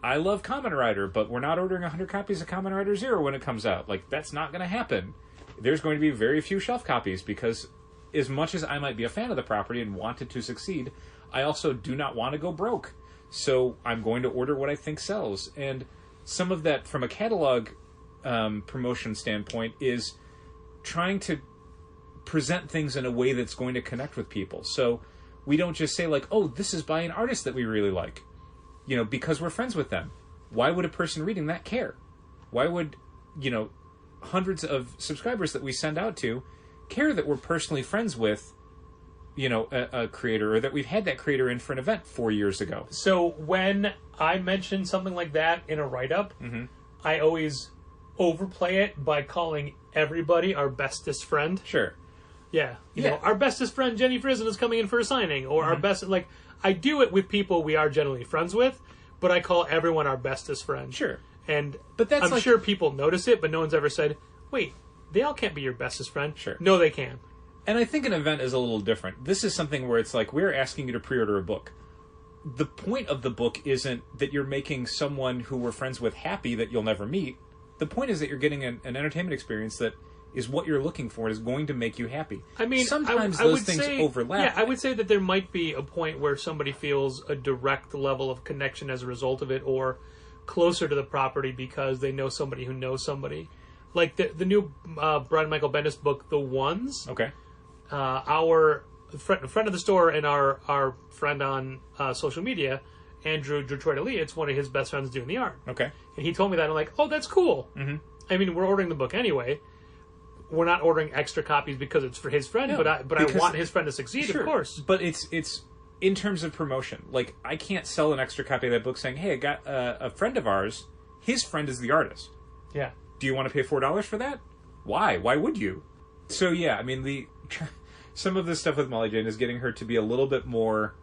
[SPEAKER 1] I love Kamen Rider, but we're not ordering 100 copies of Kamen Rider Zero when it comes out. That's not going to happen. There's going to be very few shelf copies because as much as I might be a fan of the property and want it to succeed, I also do not want to go broke. So I'm going to order what I think sells. And some of that, from a catalog promotion standpoint, is trying to present things in a way that's going to connect with people. So we don't just say this is by an artist that we really like. Because we're friends with them. Why would a person reading that care? Why would, hundreds of subscribers that we send out to care that we're personally friends with, a creator, or that we've had that creator in for an event 4 years ago?
[SPEAKER 4] So when I mention something like that in a write-up, I always overplay it by calling everybody our bestest friend.
[SPEAKER 1] Sure.
[SPEAKER 4] Yeah. You know, our bestest friend Jenny Frizen is coming in for a signing, or our best, I do it with people we are generally friends with, but I call everyone our bestest friend.
[SPEAKER 1] Sure.
[SPEAKER 4] But I'm sure people notice it, but no one's ever said, wait, they all can't be your bestest friend.
[SPEAKER 1] Sure.
[SPEAKER 4] No, they can.
[SPEAKER 1] And I think an event is a little different. This is something where it's like, we're asking you to pre-order a book. The point of the book isn't that you're making someone who we're friends with happy that you'll never meet. The point is that you're getting an entertainment experience that is what you're looking for and is going to make you happy.
[SPEAKER 4] I mean,
[SPEAKER 1] sometimes
[SPEAKER 4] I
[SPEAKER 1] those
[SPEAKER 4] would
[SPEAKER 1] things
[SPEAKER 4] say,
[SPEAKER 1] overlap.
[SPEAKER 4] Yeah, I would say that there might be a point where somebody feels a direct level of connection as a result of it, or closer to the property because they know somebody who knows somebody. Like the new Brian Michael Bendis book, The Ones.
[SPEAKER 1] Okay.
[SPEAKER 4] Our friend of the store and our friend on social media, Andrew Troy-Lee, it's one of his best friends doing the art.
[SPEAKER 1] Okay.
[SPEAKER 4] And he told me that. I'm like, oh, that's cool. Mm-hmm. I mean, we're ordering the book anyway. We're not ordering extra copies because it's for his friend, but I want his friend to succeed,
[SPEAKER 1] sure,
[SPEAKER 4] of course.
[SPEAKER 1] But it's in terms of promotion. Like, I can't sell an extra copy of that book saying, hey, I got a friend of ours, his friend is the artist.
[SPEAKER 4] Yeah.
[SPEAKER 1] Do you want to pay $4 for that? Why? Why would you? So, yeah, I mean, some of the stuff with Molly Jane is getting her to be a little bit more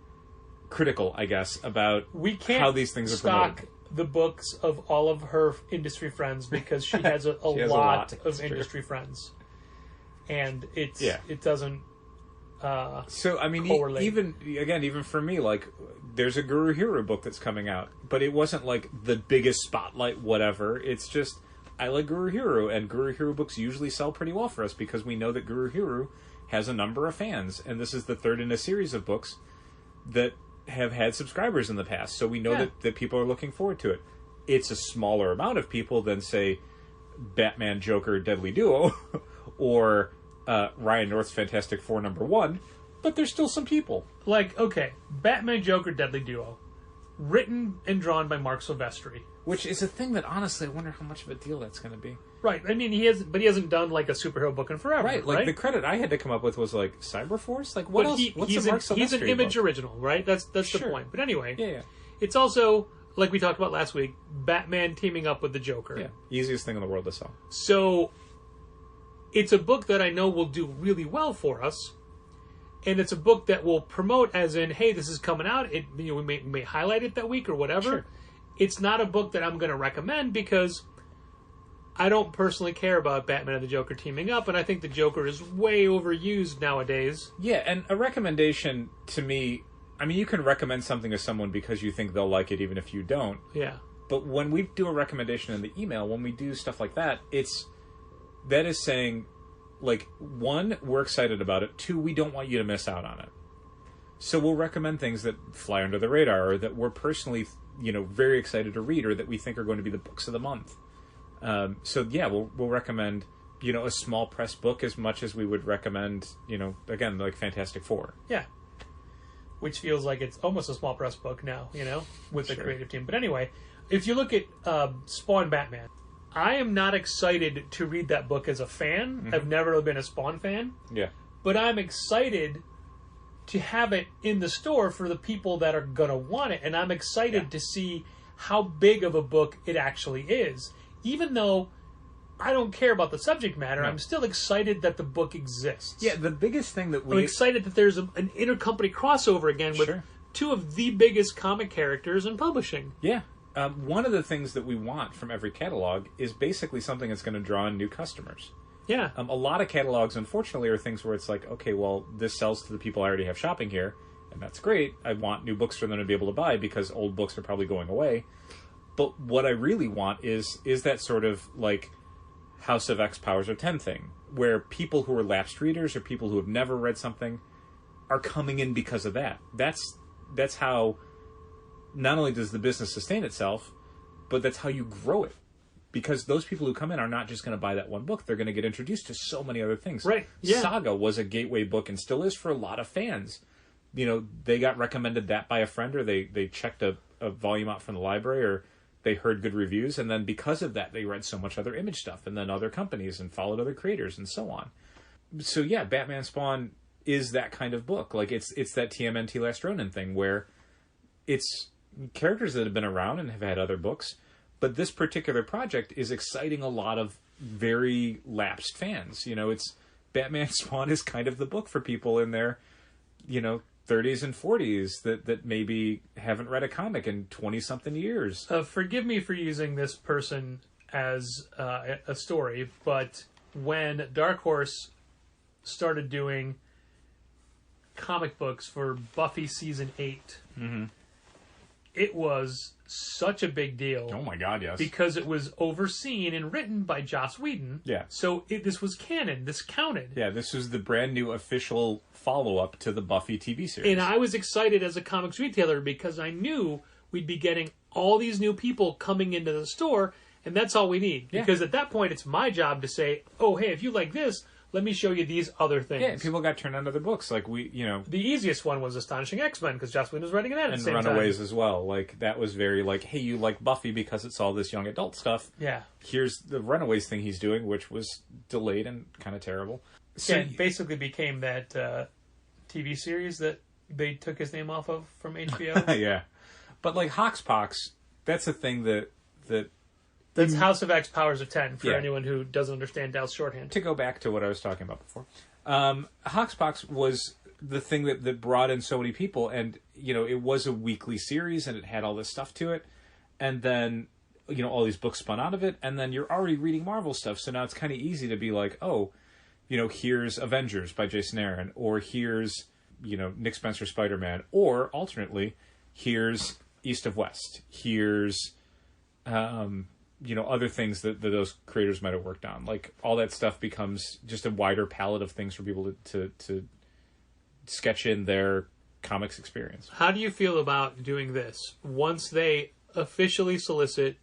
[SPEAKER 1] critical, I guess, about how these things are promoted.
[SPEAKER 4] Stock the books of all of her industry friends because she has a lot of industry friends. And it doesn't
[SPEAKER 1] so I mean
[SPEAKER 4] correlate.
[SPEAKER 1] even for me, like, there's a Guru Hero book that's coming out, but it wasn't like the biggest spotlight whatever. It's just, I like Guru Hero, and Guru Hero books usually sell pretty well for us because we know that Guru Hero has a number of fans, and this is the third in a series of books that have had subscribers in the past, so we know that people are looking forward to it. It's a smaller amount of people than, say, Batman, Joker, Deadly Duo, or Ryan North's Fantastic Four #1, but there's still some people.
[SPEAKER 4] Like, okay, Batman, Joker, Deadly Duo, written and drawn by Mark Silvestri.
[SPEAKER 1] Which is a thing that, honestly, I wonder how much of a deal that's going to be.
[SPEAKER 4] Right, I mean, he hasn't done, like, a superhero book in forever,
[SPEAKER 1] right? Like, the credit I had to come up with was, like, Cyberforce? Like, what else? What's
[SPEAKER 4] he's
[SPEAKER 1] a Mark Silvestri
[SPEAKER 4] He's an Image
[SPEAKER 1] book?
[SPEAKER 4] original, right? That's
[SPEAKER 1] Sure.
[SPEAKER 4] the point. But anyway,
[SPEAKER 1] Yeah.
[SPEAKER 4] It's also, like we talked about last week, Batman teaming up with the Joker.
[SPEAKER 1] Yeah, easiest thing in the world to sell.
[SPEAKER 4] So, it's a book that I know will do really well for us, and it's a book that will promote as in, hey, this is coming out. We may highlight it that week or whatever.
[SPEAKER 1] Sure.
[SPEAKER 4] It's not a book that I'm going to recommend because I don't personally care about Batman and the Joker teaming up, and I think the Joker is way overused nowadays.
[SPEAKER 1] Yeah, and a recommendation to me, I mean, you can recommend something to someone because you think they'll like it even if you don't.
[SPEAKER 4] Yeah.
[SPEAKER 1] But when we do a recommendation in the email, when we do stuff like that, that is saying, like, 1, we're excited about it. 2, we don't want you to miss out on it. So we'll recommend things that fly under the radar, or that we're personally, very excited to read, or that we think are going to be the books of the month. So yeah, we'll recommend, a small press book as much as we would recommend, again, like Fantastic Four.
[SPEAKER 4] Yeah. Which feels like it's almost a small press book now, with the creative team. But anyway, if you look at Spawn Batman, I am not excited to read that book as a fan. Mm-hmm. I've never really been a Spawn fan.
[SPEAKER 1] Yeah.
[SPEAKER 4] But I'm excited to have it in the store for the people that are going to want it. And I'm excited to see how big of a book it actually is. Even though I don't care about the subject matter, I'm still excited that the book exists.
[SPEAKER 1] Yeah, the biggest thing that
[SPEAKER 4] I'm excited that there's an intercompany crossover again with two of the biggest comic characters in publishing.
[SPEAKER 1] Yeah. One of the things that we want from every catalog is basically something that's going to draw in new customers.
[SPEAKER 4] Yeah.
[SPEAKER 1] A lot of catalogs, unfortunately, are things where it's like, okay, well, this sells to the people I already have shopping here, and that's great. I want new books for them to be able to buy because old books are probably going away. But what I really want is that sort of, like, House of X, Powers of 10 thing, where people who are lapsed readers or people who have never read something are coming in because of that. That's how not only does the business sustain itself, but that's how you grow it. Because those people who come in are not just going to buy that one book. They're going to get introduced to so many other things.
[SPEAKER 4] Right. Yeah.
[SPEAKER 1] Saga was a gateway book and still is for a lot of fans. They got recommended that by a friend, or they checked a volume out from the library, or they heard good reviews, and then because of that, they read so much other Image stuff, and then other companies, and followed other creators, and so on. So yeah, Batman Spawn is that kind of book. Like, it's that TMNT Last Ronin thing, where it's characters that have been around and have had other books, but this particular project is exciting a lot of very lapsed fans. It's Batman Spawn is kind of the book for people in their, 30s and 40s that maybe haven't read a comic in 20-something years.
[SPEAKER 4] Forgive me for using this person as a story, but when Dark Horse started doing comic books for Buffy season 8, it was such a big deal.
[SPEAKER 1] Oh my God, yes.
[SPEAKER 4] Because it was overseen and written by Joss Whedon.
[SPEAKER 1] Yeah.
[SPEAKER 4] So this was canon. This counted.
[SPEAKER 1] Yeah, this was the brand new official follow-up to the Buffy TV series.
[SPEAKER 4] And I was excited as a comics retailer because I knew we'd be getting all these new people coming into the store, and that's all we need.
[SPEAKER 1] Yeah.
[SPEAKER 4] Because at that point, it's my job to say, oh, hey, if you like this, let me show you these other things.
[SPEAKER 1] Yeah, people got turned on to the books. Like,
[SPEAKER 4] The easiest one was Astonishing X-Men, because Joss Whedon was writing that at the same time.
[SPEAKER 1] And Runaways as well. Like, that was very like, hey, you like Buffy because it's all this young adult stuff.
[SPEAKER 4] Yeah.
[SPEAKER 1] Here's the Runaways thing he's doing, which was delayed and kind of terrible. So
[SPEAKER 4] it basically became that TV series that they took his name off of from HBO.
[SPEAKER 1] yeah. But, like, Hoxpox, that's a thing that
[SPEAKER 4] That's House of X, Powers of 10, for
[SPEAKER 1] Yeah.
[SPEAKER 4] anyone who doesn't understand Dal's shorthand.
[SPEAKER 1] to go back to what I was talking about before, Hoxpox was the thing that brought in so many people, and it was a weekly series, and it had all this stuff to it, and then all these books spun out of it, and then you're already reading Marvel stuff, so now it's kind of easy to be like, oh, here's Avengers by Jason Aaron, or here's Nick Spencer Spider-Man, or alternately, here's East of West, here's other things that those creators might have worked on. Like, all that stuff becomes just a wider palette of things for people to sketch in their comics experience.
[SPEAKER 4] How do you feel about doing this? Once they officially solicit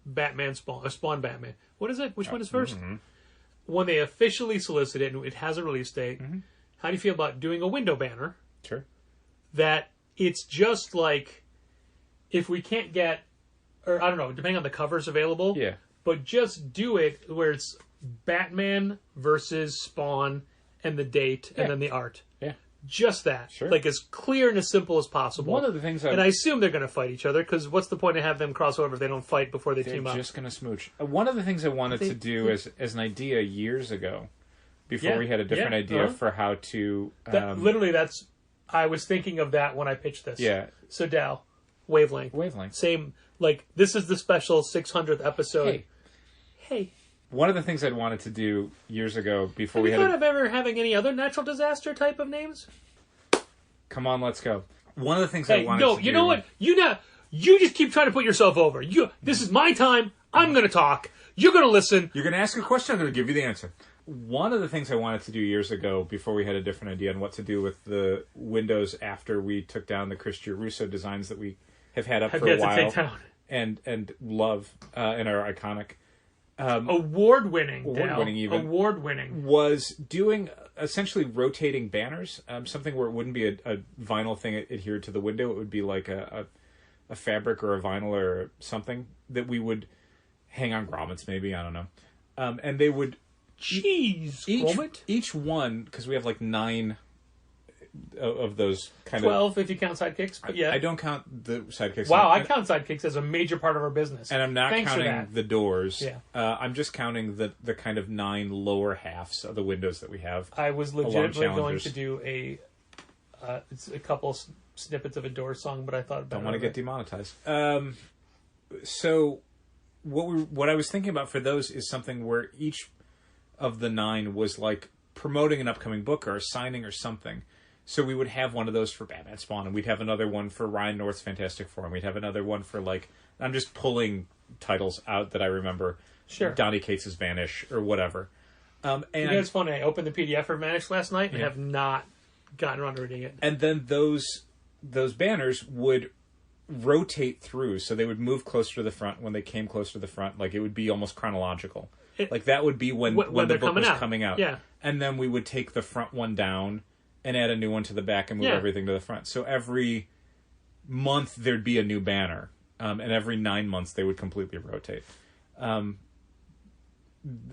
[SPEAKER 4] Batman Spawn Batman. What is it? Which one is first?
[SPEAKER 1] Mm-hmm.
[SPEAKER 4] When they officially solicit it and it has a release date, how do you feel about doing a window banner
[SPEAKER 1] Sure.
[SPEAKER 4] that it's just like, if we can't get, or I don't know, depending on the covers available.
[SPEAKER 1] Yeah.
[SPEAKER 4] But just do it where it's Batman versus Spawn and the date and then the art.
[SPEAKER 1] Yeah.
[SPEAKER 4] Just that.
[SPEAKER 1] Sure.
[SPEAKER 4] Like, as clear and as simple as possible.
[SPEAKER 1] One of the things
[SPEAKER 4] and I assume they're going to fight each other, because what's the point of having them cross over if they don't fight before they
[SPEAKER 1] they're
[SPEAKER 4] team up?
[SPEAKER 1] just going to smooch. One of the things I wanted to do as an idea years ago, before we had a different idea for how to...
[SPEAKER 4] literally, I was thinking of that when I pitched this.
[SPEAKER 1] Yeah.
[SPEAKER 4] So, Dal, Wavelength. Same, like, this is the special 600th episode. Hey.
[SPEAKER 1] One of the things I'd wanted to do years ago before
[SPEAKER 4] Have you thought of ever having any other natural disaster type of names?
[SPEAKER 1] Come on, let's go. One of the things I wanted to do...
[SPEAKER 4] you know what? You just keep trying to put yourself over. This is my time. I'm going to talk. You're going to listen.
[SPEAKER 1] You're going to ask a question, I'm going to give you the answer. One of the things I wanted to do years ago, before we had a different idea on what to do with the windows after we took down the Chris Russo designs that we have had up for a while,
[SPEAKER 4] to take down.
[SPEAKER 1] and love and are iconic.
[SPEAKER 4] Award-winning,
[SPEAKER 1] Award-winning was doing essentially rotating banners, something where it wouldn't be a vinyl thing adhered to the window. It would be like a fabric or a vinyl or something that we would hang on grommets, maybe, I don't know. And they would... Each one, because we have like 9 of those kind
[SPEAKER 4] 12 if you count sidekicks, but yeah.
[SPEAKER 1] I don't count the sidekicks.
[SPEAKER 4] Wow, I count sidekicks as a major part of our business.
[SPEAKER 1] And I'm not counting the doors.
[SPEAKER 4] Yeah.
[SPEAKER 1] I'm just counting the kind of 9 lower halves of the windows that we have.
[SPEAKER 4] I was legitimately going to do it's a couple snippets of a Doors song, but I thought
[SPEAKER 1] don't want to get demonetized. So what I was thinking about for those is something where each of the 9 was like promoting an upcoming book or a signing or something. So we would have one of those for Batman Spawn, and we'd have another one for Ryan North's Fantastic Four, and we'd have another one for, like, I'm just pulling titles out that I remember.
[SPEAKER 4] Sure.
[SPEAKER 1] Donny Cates' Vanish or whatever. And
[SPEAKER 4] it's funny. I opened the PDF for Vanish last night and have not gotten around to reading it.
[SPEAKER 1] And then those banners would rotate through, so they would move closer to the front when they came closer to the front. Like, it would be almost chronological. Like, that would be when the book was coming out.
[SPEAKER 4] Yeah.
[SPEAKER 1] And then we would take the front one down and add a new one to the back and move everything to the front. So every month there'd be a new banner. And every 9 months they would completely rotate.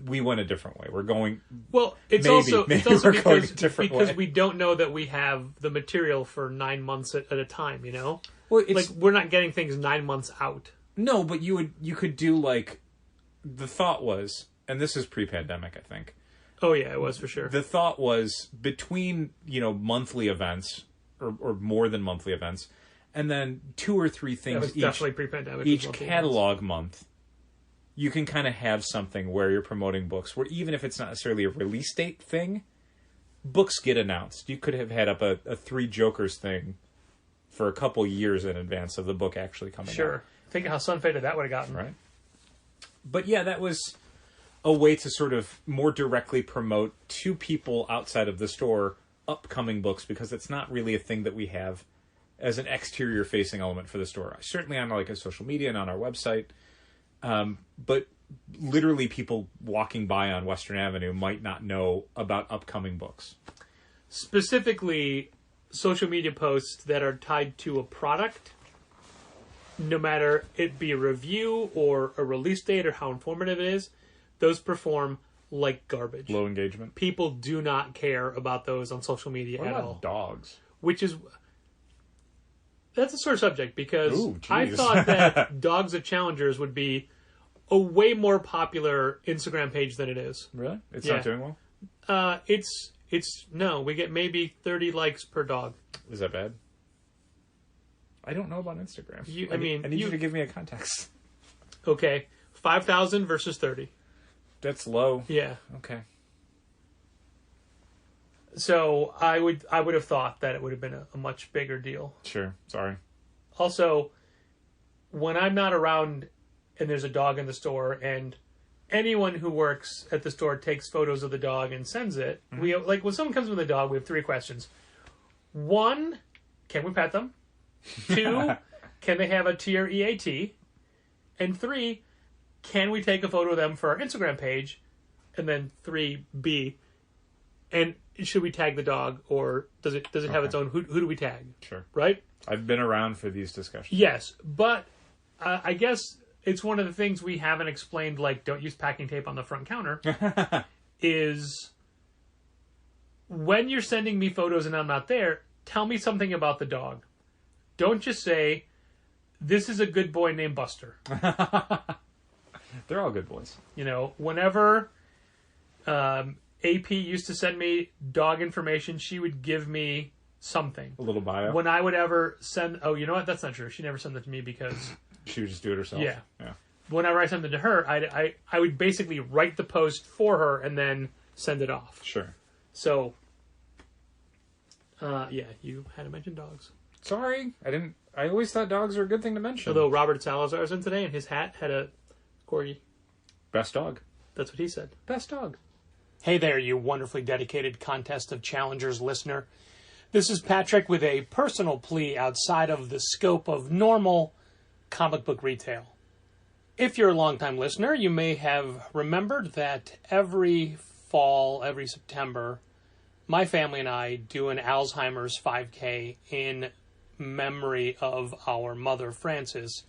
[SPEAKER 1] We went a different way. We're going...
[SPEAKER 4] Well, it's
[SPEAKER 1] maybe
[SPEAKER 4] also
[SPEAKER 1] because
[SPEAKER 4] we don't know that we have the material for 9 months at a time, you know?
[SPEAKER 1] Well, it's...
[SPEAKER 4] Like, we're not getting things 9 months out.
[SPEAKER 1] No, but you could do, like... The thought was... And this is pre-pandemic, I think.
[SPEAKER 4] Oh, yeah, it was for sure.
[SPEAKER 1] The thought was between, monthly events or more than monthly events, and then 2 or 3 things
[SPEAKER 4] definitely pre-pandemic.
[SPEAKER 1] Each catalog month, you can kind of have something where you're promoting books, where even if it's not necessarily a release date thing, books get announced. You could have had up a Three Jokers thing for a couple years in advance of the book actually coming out.
[SPEAKER 4] Sure. Think of how sun-faded that would have gotten.
[SPEAKER 1] Right. But yeah, that was a way to sort of more directly promote to people outside of the store upcoming books, because it's not really a thing that we have as an exterior facing element for the store. Certainly on like a social media and on our website. But literally people walking by on Western Avenue might not know about upcoming books.
[SPEAKER 4] Specifically, social media posts that are tied to a product, no matter it be a review or a release date or how informative it is, those perform like garbage.
[SPEAKER 1] Low engagement.
[SPEAKER 4] People do not care about those on social media
[SPEAKER 1] What
[SPEAKER 4] at
[SPEAKER 1] about
[SPEAKER 4] all.
[SPEAKER 1] dogs?
[SPEAKER 4] That's a sore subject, because
[SPEAKER 1] Ooh,
[SPEAKER 4] I
[SPEAKER 1] geez.
[SPEAKER 4] thought that Dogs at Challengers would be a way more popular Instagram page than it is.
[SPEAKER 1] Really? It's
[SPEAKER 4] Yeah.
[SPEAKER 1] not doing well?
[SPEAKER 4] No, we get maybe 30 likes per dog.
[SPEAKER 1] Is that bad? I don't know about Instagram.
[SPEAKER 4] I
[SPEAKER 1] need you to give me a context.
[SPEAKER 4] Okay, 5,000 versus 30.
[SPEAKER 1] That's low.
[SPEAKER 4] Yeah.
[SPEAKER 1] Okay.
[SPEAKER 4] So I would have thought that it would have been a much bigger deal.
[SPEAKER 1] Sure. Sorry.
[SPEAKER 4] Also, when I'm not around and there's a dog in the store, and anyone who works at the store takes photos of the dog and sends it, we have, like, when someone comes with a dog, we have 3 questions. 1, can we pet them? 2, can they have a TREAT? And 3, can we take a photo of them for our Instagram page? And then 3B, and should we tag the dog, or does it have its own? Who do we tag?
[SPEAKER 1] Sure.
[SPEAKER 4] Right?
[SPEAKER 1] I've been around for these discussions.
[SPEAKER 4] Yes, but I guess it's one of the things we haven't explained, like don't use packing tape on the front counter, is when you're sending me photos and I'm not there, tell me something about the dog. Don't just say, this is a good boy named Buster.
[SPEAKER 1] They're all good boys.
[SPEAKER 4] You know, whenever AP used to send me dog information, she would give me something.
[SPEAKER 1] A little bio.
[SPEAKER 4] When I would ever send... Oh, you know what? That's not true. She never sent that to me because...
[SPEAKER 1] She would just do it herself.
[SPEAKER 4] Yeah.
[SPEAKER 1] Yeah.
[SPEAKER 4] Whenever I sent it to her, I would basically write the post for her and then send it off.
[SPEAKER 1] Sure.
[SPEAKER 4] So, yeah, you had to mention dogs.
[SPEAKER 1] Sorry, I didn't. I always thought dogs are a good thing to mention.
[SPEAKER 4] Although Robert Salazar's in today and his hat had a corgi.
[SPEAKER 1] Best dog.
[SPEAKER 4] That's what he said.
[SPEAKER 1] Best dog.
[SPEAKER 4] Hey there, you wonderfully dedicated Contest of Challengers listener. This is Patrick with a personal plea outside of the scope of normal comic book retail. If you're a longtime listener, you may have remembered that every fall, every September, my family and I do an Alzheimer's 5K in memory of our mother, Frances,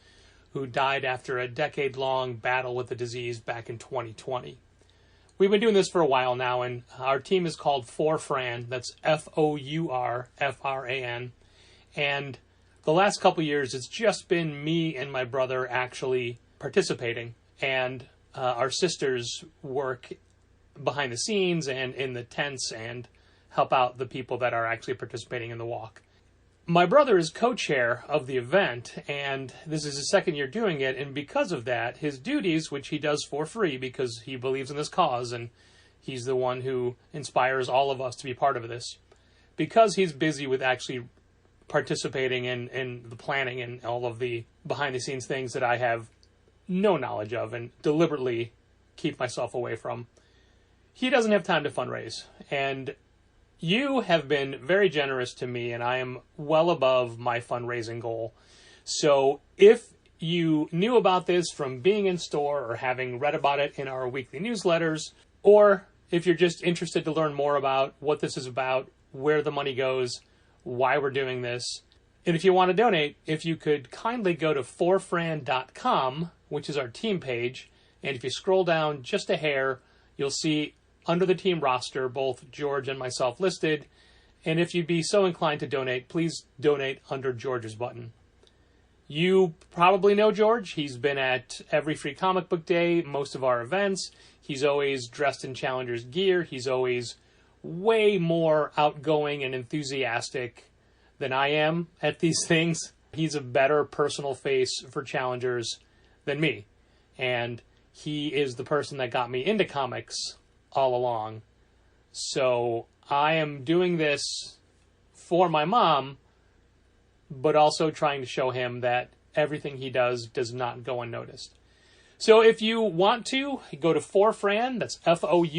[SPEAKER 4] who died after a decade-long battle with the disease back in 2020. We've been doing this for a while now, and our team is called For Fran. That's FOURFRAN. And the last couple years, it's just been me and my brother actually participating. And our sisters work behind the scenes and in the tents and help out the people that are actually participating in the walk. My brother is co-chair of the event, and this is his second year doing it, and because of that, his duties, which he does for free because he believes in this cause, and he's the one who inspires all of us to be part of this, because he's busy with actually participating in the planning and all of the behind-the-scenes things that I have no knowledge of and deliberately keep myself away from, he doesn't have time to fundraise, and you have been very generous to me, and I am well above my fundraising goal. So if you knew about this from being in store or having read about it in our weekly newsletters, or if you're just interested to learn more about what this is about, where the money goes, why we're doing this, and if you want to donate, if you could kindly go to forfran.com, which is our team page, and if you scroll down just a hair, you'll see under the team roster, both George and myself listed. And if you'd be so inclined to donate, please donate under George's button. You probably know George. He's been at every Free Comic Book Day, most of our events. He's always dressed in Challengers gear. He's always way more outgoing and enthusiastic than I am at these things. He's a better personal face for Challengers than me. And he is the person that got me into comics all along. So I am doing this for my mom, but also trying to show him that everything he does not go unnoticed. So if you want to, go to forfran, that's FOURFRAN.com,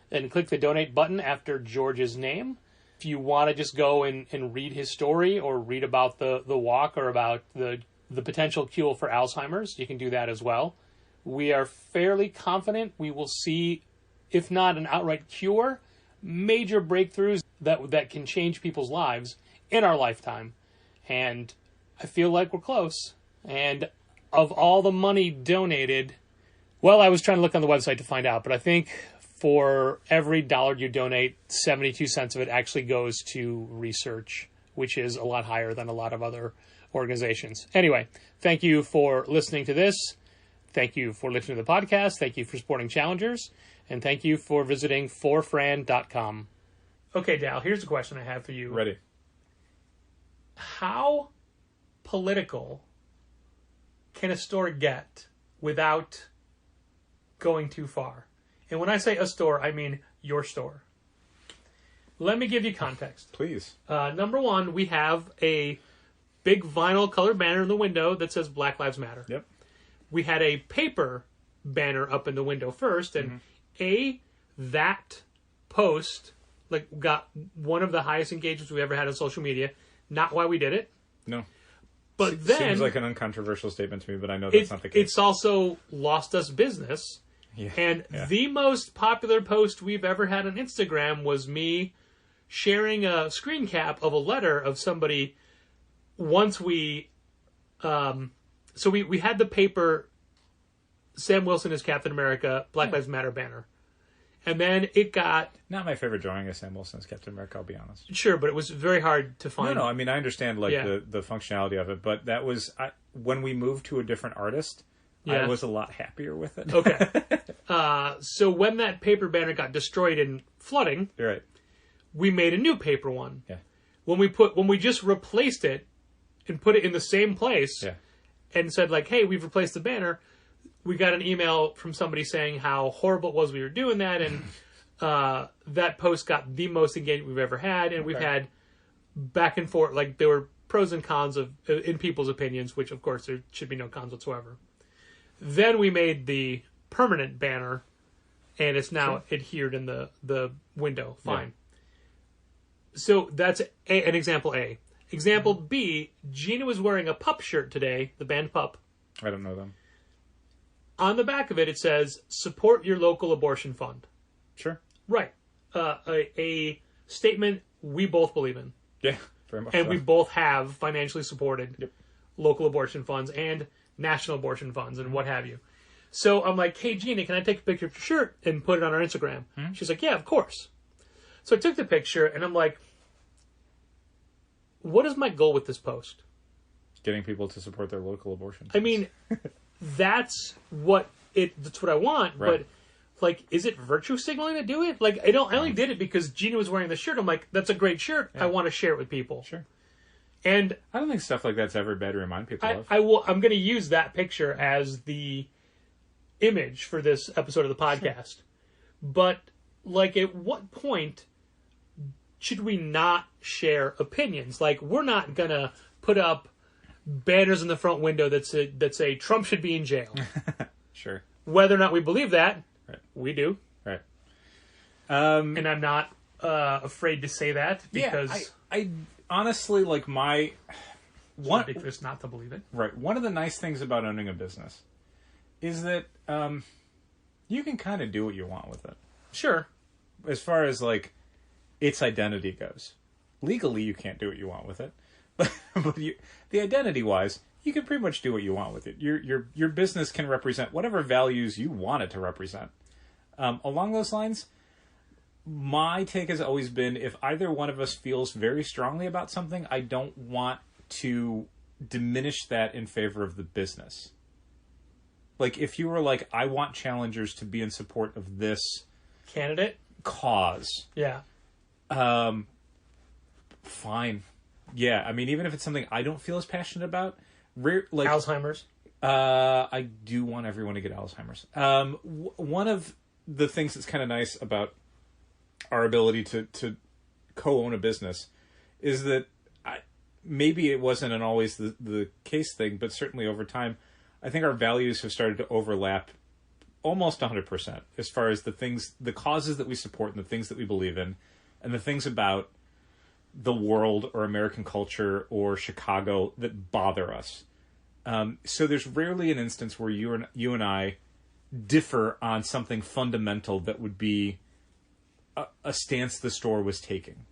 [SPEAKER 4] and click the donate button after George's name. If you want to just go and read his story or read about the walk or about the potential cure for Alzheimer's, you can do that as well. We are fairly confident we will see, if not an outright cure, major breakthroughs that can change people's lives in our lifetime. And I feel like we're close. And of all the money donated, well, I was trying to look on the website to find out, but I think for every $1 you donate, 72 cents of it actually goes to research, which is a lot higher than a lot of other organizations. Anyway, thank you for listening to this. Thank you for listening to the podcast. Thank you for supporting Challengers. And thank you for visiting forfran.com. Okay, Dal, here's a question I have for you.
[SPEAKER 1] Ready.
[SPEAKER 4] How political can a store get without going too far? And when I say a store, I mean your store. Let me give you context.
[SPEAKER 1] Please.
[SPEAKER 4] Number one, we have a big vinyl colored banner in the window that says Black Lives Matter.
[SPEAKER 1] Yep.
[SPEAKER 4] We had a paper banner up in the window first, and that post got one of the highest engagements we ever had on social media. Not why we did it.
[SPEAKER 1] No.
[SPEAKER 4] But then
[SPEAKER 1] seems like an uncontroversial statement to me, but I know that's not the case.
[SPEAKER 4] It's also lost us business.
[SPEAKER 1] Yeah.
[SPEAKER 4] And the most popular post we've ever had on Instagram was me sharing a screen cap of a letter of somebody once we... So we had the paper Sam Wilson is Captain America, Black Lives Matter banner. And then it got...
[SPEAKER 1] Not my favorite drawing of Sam Wilson as Captain America, I'll be honest.
[SPEAKER 4] Sure, but it was very hard to find.
[SPEAKER 1] No, I mean, I understand the functionality of it, but that was... when we moved to a different artist, I was a lot happier with it.
[SPEAKER 4] Okay. So when that paper banner got destroyed in flooding,
[SPEAKER 1] You're right.
[SPEAKER 4] we made a new paper one.
[SPEAKER 1] Yeah.
[SPEAKER 4] When we just replaced it and put it in the same place and said, like, hey, we've replaced the banner, we got an email from somebody saying how horrible it was we were doing that, and that post got the most engagement we've ever had, and we've had back and forth, like, there were pros and cons in people's opinions, which, of course, there should be no cons whatsoever. Then we made the permanent banner, and it's now adhered in the window. Fine. Yeah. So that's an example A. Example B, Gina was wearing a Pup shirt today, the band Pup.
[SPEAKER 1] I don't know them.
[SPEAKER 4] On the back of it, it says, support your local abortion fund.
[SPEAKER 1] Sure.
[SPEAKER 4] Right. A statement we both believe in.
[SPEAKER 1] Yeah, very much
[SPEAKER 4] And
[SPEAKER 1] so.
[SPEAKER 4] we both have financially supported local abortion funds and national abortion funds and what have you. So I'm like, hey, Gina, can I take a picture of your shirt and put it on our Instagram? Mm-hmm. She's like, yeah, of course. So I took the picture, and I'm like, what is my goal with this post?
[SPEAKER 1] Getting people to support their local abortion.
[SPEAKER 4] I mean, that's what I want, but like, is it virtue signaling to do it? Like, I only did it because Gina was wearing the shirt. I'm like, that's a great shirt. I want to share it with people.
[SPEAKER 1] Sure.
[SPEAKER 4] And
[SPEAKER 1] I don't think stuff like that's ever bad to remind people of.
[SPEAKER 4] I'm going to use that picture as the image for this episode of the podcast. Sure. But, like, at what point should we not share opinions? Like, we're not going to put up banners in the front window that say Trump should be in jail.
[SPEAKER 1] Sure.
[SPEAKER 4] Whether or not we believe that, we do.
[SPEAKER 1] Right.
[SPEAKER 4] And I'm not afraid to say that because
[SPEAKER 1] I honestly, like,
[SPEAKER 4] it's ridiculous not to believe it.
[SPEAKER 1] Right. One of the nice things about owning a business is that you can kind of do what you want with it.
[SPEAKER 4] Sure.
[SPEAKER 1] As far as, like, its identity goes. Legally, you can't do what you want with it. But the identity-wise, you can pretty much do what you want with it. Your business can represent whatever values you want it to represent. Along those lines, my take has always been, if either one of us feels very strongly about something, I don't want to diminish that in favor of the business. Like, if you were like, I want Challengers to be in support of this
[SPEAKER 4] candidate
[SPEAKER 1] cause.
[SPEAKER 4] Yeah.
[SPEAKER 1] Fine. Yeah, I mean, even if it's something I don't feel as passionate about, like
[SPEAKER 4] Alzheimer's.
[SPEAKER 1] I do want everyone to get Alzheimer's. One of the things that's kind of nice about our ability to co-own a business is that maybe it wasn't an always the case thing, but certainly over time, I think our values have started to overlap almost 100% as far as the causes that we support and the things that we believe in, and the things about the world or American culture or Chicago that bother us. So there's rarely an instance where you and I differ on something fundamental that would be a stance the store was taking.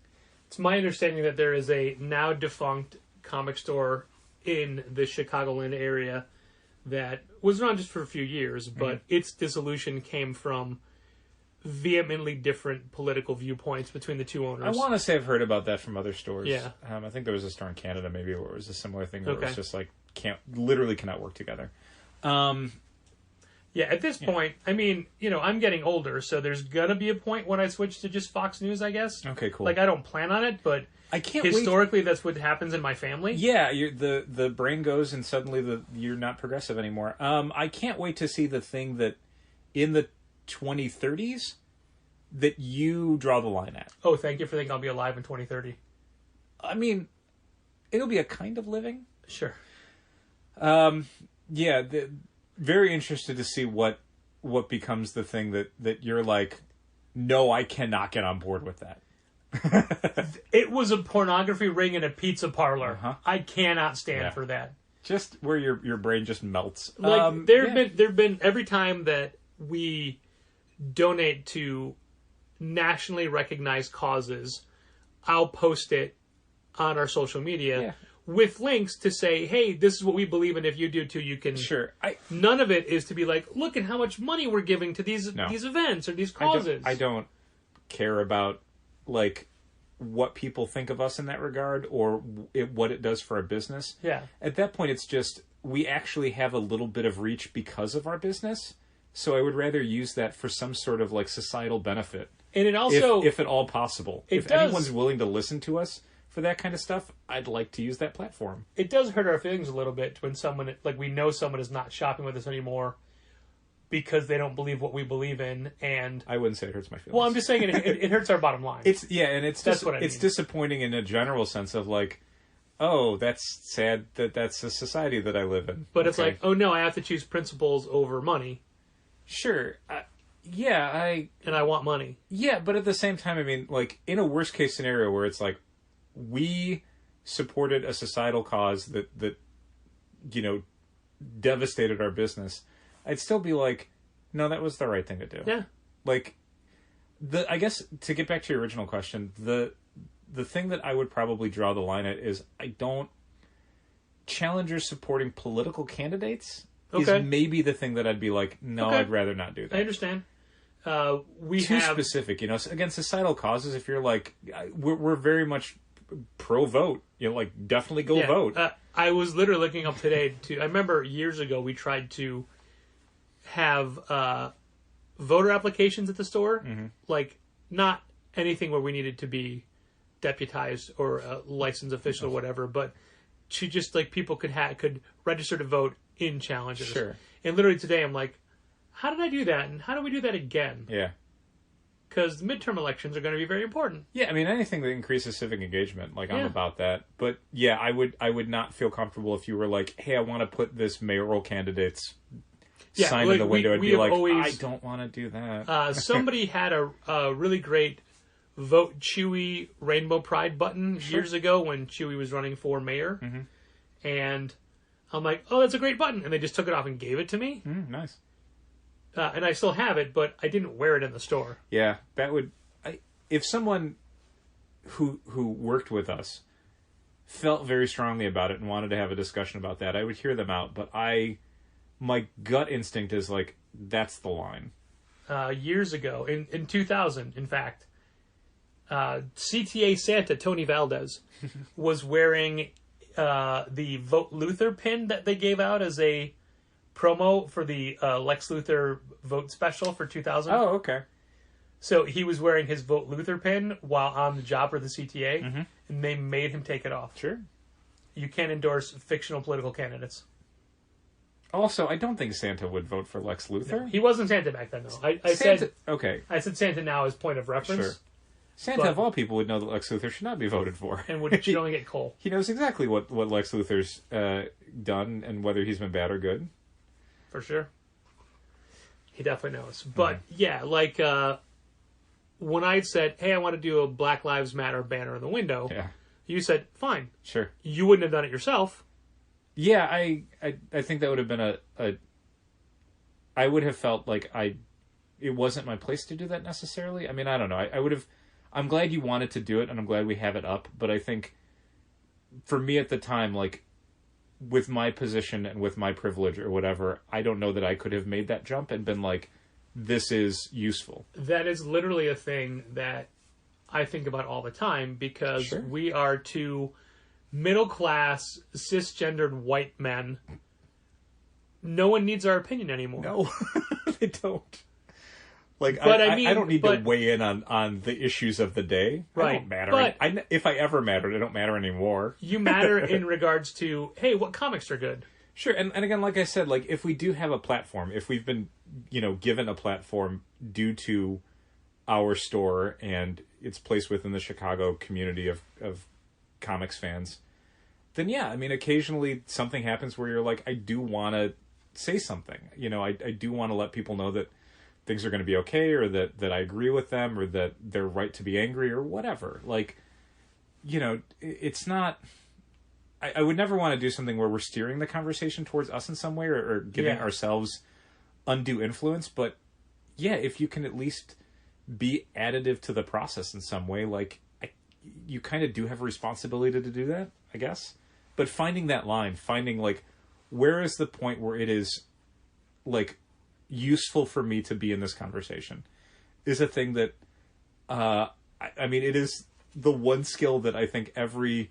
[SPEAKER 4] It's my understanding that there is a now defunct comic store in the Chicagoland area that was around just for a few years, but its dissolution came from vehemently different political viewpoints between the two owners.
[SPEAKER 1] I want to say I've heard about that from other stores.
[SPEAKER 4] Yeah.
[SPEAKER 1] I think there was a store in Canada maybe where it was a similar thing where it
[SPEAKER 4] Okay.
[SPEAKER 1] was just like literally cannot work together.
[SPEAKER 4] Yeah, at this point, I mean, I'm getting older, so there's gonna be a point when I switch to just Fox News, I guess.
[SPEAKER 1] Okay, cool.
[SPEAKER 4] Like, I don't plan on it, but
[SPEAKER 1] I can't
[SPEAKER 4] historically, that's what happens in my family.
[SPEAKER 1] Yeah, the brain goes and suddenly you're not progressive anymore. I can't wait to see the thing that in the 2030s that you draw the line at.
[SPEAKER 4] Oh, thank you for thinking I'll be alive in 2030.
[SPEAKER 1] I mean, it'll be a kind of living.
[SPEAKER 4] Sure.
[SPEAKER 1] Yeah, very interested to see what becomes the thing that you're like, no, I cannot get on board with that.
[SPEAKER 4] It was a pornography ring in a pizza parlor.
[SPEAKER 1] Uh-huh.
[SPEAKER 4] I cannot stand for that.
[SPEAKER 1] Just where your brain just melts.
[SPEAKER 4] Like there've been every time that we donate to nationally recognized causes, I'll post it on our social media with links to say, hey, this is what we believe in. If you do too, you can.
[SPEAKER 1] Sure.
[SPEAKER 4] None of it is to be like, look at how much money we're giving to these events or these causes.
[SPEAKER 1] I don't care about like what people think of us in that regard or what it does for our business.
[SPEAKER 4] Yeah.
[SPEAKER 1] At that point, it's just we actually have a little bit of reach because of our business. So I would rather use that for some sort of like societal benefit.
[SPEAKER 4] And it also,
[SPEAKER 1] if at all possible, if anyone's willing to listen to us for that kind of stuff, I'd like to use that platform.
[SPEAKER 4] It does hurt our feelings a little bit when someone, like, we know someone is not shopping with us anymore because they don't believe what we believe in, and
[SPEAKER 1] I wouldn't say it hurts my feelings.
[SPEAKER 4] well, I'm just saying it hurts our bottom line.
[SPEAKER 1] It's
[SPEAKER 4] That's what I mean.
[SPEAKER 1] It's disappointing in a general sense of like, oh, that's sad that's a society that I live in.
[SPEAKER 4] But it's like, oh no, I have to choose principles over money.
[SPEAKER 1] Sure.
[SPEAKER 4] And I want money.
[SPEAKER 1] Yeah, but at the same time, I mean, like, in a worst case scenario where it's like, we supported a societal cause that devastated our business, I'd still be like, no, that was the right thing to do.
[SPEAKER 4] Yeah.
[SPEAKER 1] Like, I guess, to get back to your original question, the thing that I would probably draw the line at is challengers supporting political candidates is maybe the thing that I'd be like, no, I'd rather not do that.
[SPEAKER 4] I understand.
[SPEAKER 1] Too specific, again, societal causes, if you're like, we're very much pro-vote, like, definitely go vote.
[SPEAKER 4] I was literally looking up today, I remember years ago we tried to have voter applications at the store, like, not anything where we needed to be deputized or a licensed official or whatever, but to just, like, people could register to vote in challenges.
[SPEAKER 1] Sure.
[SPEAKER 4] And literally today I'm like, how did I do that? And how do we do that again?
[SPEAKER 1] Yeah.
[SPEAKER 4] Because the midterm elections are going to be very important.
[SPEAKER 1] Yeah, I mean, anything that increases civic engagement, like, I'm about that. But, yeah, I would not feel comfortable if you were like, hey, I want to put this mayoral candidate's sign in the window. I'd be like, I don't want to do that.
[SPEAKER 4] Somebody had a really great Vote Chewy Rainbow Pride button years ago when Chewy was running for mayor. And I'm like, oh, that's a great button. And they just took it off and gave it to me.
[SPEAKER 1] Nice.
[SPEAKER 4] And I still have it, but I didn't wear it in the store.
[SPEAKER 1] Yeah, that would... if someone who worked with us felt very strongly about it and wanted to have a discussion about that, I would hear them out. But my gut instinct is like, that's the line.
[SPEAKER 4] Years ago, in 2000, in fact, CTA Santa, Tony Valdez, was wearing the Vote Luther pin that they gave out as a promo for the Lex Luthor vote special for 2000.
[SPEAKER 1] Oh, okay.
[SPEAKER 4] So he was wearing his Vote Luther pin while on the job for the CTA, and they made him take it off.
[SPEAKER 1] Sure.
[SPEAKER 4] You can't endorse fictional political candidates.
[SPEAKER 1] Also, I don't think Santa would vote for Lex Luthor.
[SPEAKER 4] No, he wasn't Santa back then, though. I
[SPEAKER 1] Santa,
[SPEAKER 4] said
[SPEAKER 1] okay.
[SPEAKER 4] I said Santa now as point of reference.
[SPEAKER 1] Sure. Santa, of all people, would know that Lex Luthor should not be voted for.
[SPEAKER 4] And would only get coal.
[SPEAKER 1] He knows exactly what Lex Luthor's done and whether he's been bad or good.
[SPEAKER 4] For sure. He definitely knows. But, yeah, like, when I said, hey, I want to do a Black Lives Matter banner in the window, you said, fine.
[SPEAKER 1] Sure.
[SPEAKER 4] You wouldn't have done it yourself. Yeah,
[SPEAKER 1] I think that would have been I would have felt like it wasn't my place to do that necessarily. I mean, I don't know. I would have... I'm glad you wanted to do it, and I'm glad we have it up, but I think for me at the time, like, with my position and with my privilege or whatever, I don't know that I could have made that jump and been like, this is useful.
[SPEAKER 4] That is literally a thing that I think about all the time, because we are two middle-class, cisgendered white men. No one needs our opinion anymore.
[SPEAKER 1] No, they don't. Like,
[SPEAKER 4] but
[SPEAKER 1] I don't need to weigh in on the issues of the day.
[SPEAKER 4] Right.
[SPEAKER 1] I don't matter.
[SPEAKER 4] But
[SPEAKER 1] if I ever mattered, I don't matter anymore.
[SPEAKER 4] You matter in regards to, hey, what comics are good?
[SPEAKER 1] Sure, and again, like I said, like, if we do have a platform, if we've been, given a platform due to our store and its place within the Chicago community of comics fans, then yeah, I mean, occasionally something happens where you're like, I do want to say something. I do want to let people know that things are going to be okay, or that I agree with them, or that they're right to be angry, or whatever. Like, it's not... I would never want to do something where we're steering the conversation towards us in some way, or giving ourselves undue influence. But, yeah, if you can at least be additive to the process in some way, like, you kind of do have a responsibility to do that, I guess. But finding that line, finding, like, where is the point where it is, like, useful for me to be in this conversation, is a thing that, I mean, it is the one skill that I think every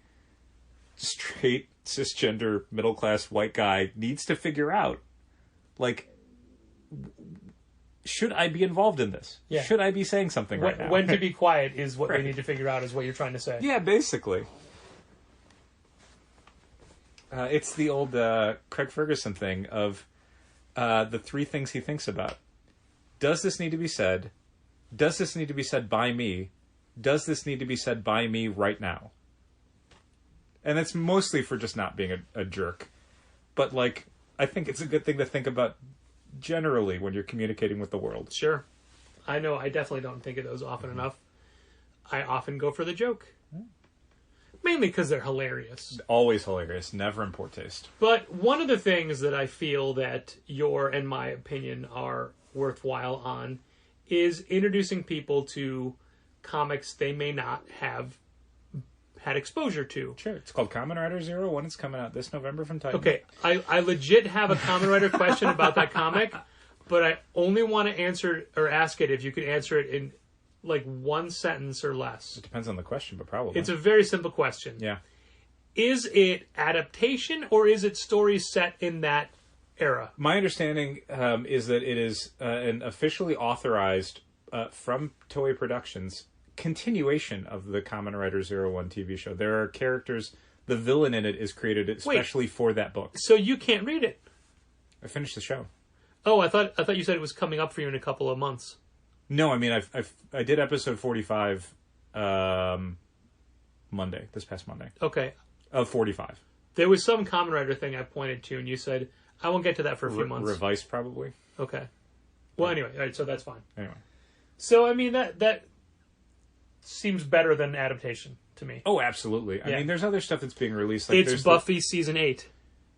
[SPEAKER 1] straight, cisgender, middle-class white guy needs to figure out. Like, should I be involved in this? Yeah. Should I be saying something right now?
[SPEAKER 4] When to be quiet is what we need to figure out, is what you're trying to say.
[SPEAKER 1] Yeah, basically. It's the old Craig Ferguson thing of the three things he thinks about. Does this need to be said? Does this need to be said by me? Does this need to be said by me right now? And it's mostly for just not being a jerk. But, like, I think it's a good thing to think about generally when you're communicating with the world.
[SPEAKER 4] Sure. I know I definitely don't think of those often enough. I often go for the joke. Mainly because they're hilarious.
[SPEAKER 1] Always hilarious. Never in poor taste.
[SPEAKER 4] But one of the things that I feel that your and my opinion are worthwhile on is introducing people to comics they may not have had exposure to.
[SPEAKER 1] Sure. It's called Kamen Rider 01. It's coming out this November from Titan.
[SPEAKER 4] Okay. I legit have a Kamen Rider question about that comic, but I only want to answer or ask it if you could answer it in like one sentence or less.
[SPEAKER 1] It depends on the question, but probably.
[SPEAKER 4] It's a very simple question.
[SPEAKER 1] Yeah.
[SPEAKER 4] Is it adaptation or is it stories set in that era?
[SPEAKER 1] My understanding is that it is an officially authorized from Toei Productions continuation of the Kamen Rider 01 TV show. There are characters. The villain in it is created especially for that book.
[SPEAKER 4] So you can't read it?
[SPEAKER 1] I finished the show.
[SPEAKER 4] Oh, I thought you said it was coming up for you in a couple of months.
[SPEAKER 1] No, I mean I did episode 45 Monday, this past Monday.
[SPEAKER 4] Okay.
[SPEAKER 1] Of 45.
[SPEAKER 4] There was some Kamen Rider thing I pointed to, and you said, I won't get to that for a few months.
[SPEAKER 1] Revised, probably.
[SPEAKER 4] Okay. Well, anyway, all right, so that's fine.
[SPEAKER 1] Anyway.
[SPEAKER 4] So, I mean, that seems better than adaptation to me.
[SPEAKER 1] Oh, absolutely. Yeah. I mean, there's other stuff that's being released.
[SPEAKER 4] Like it's Buffy Season 8.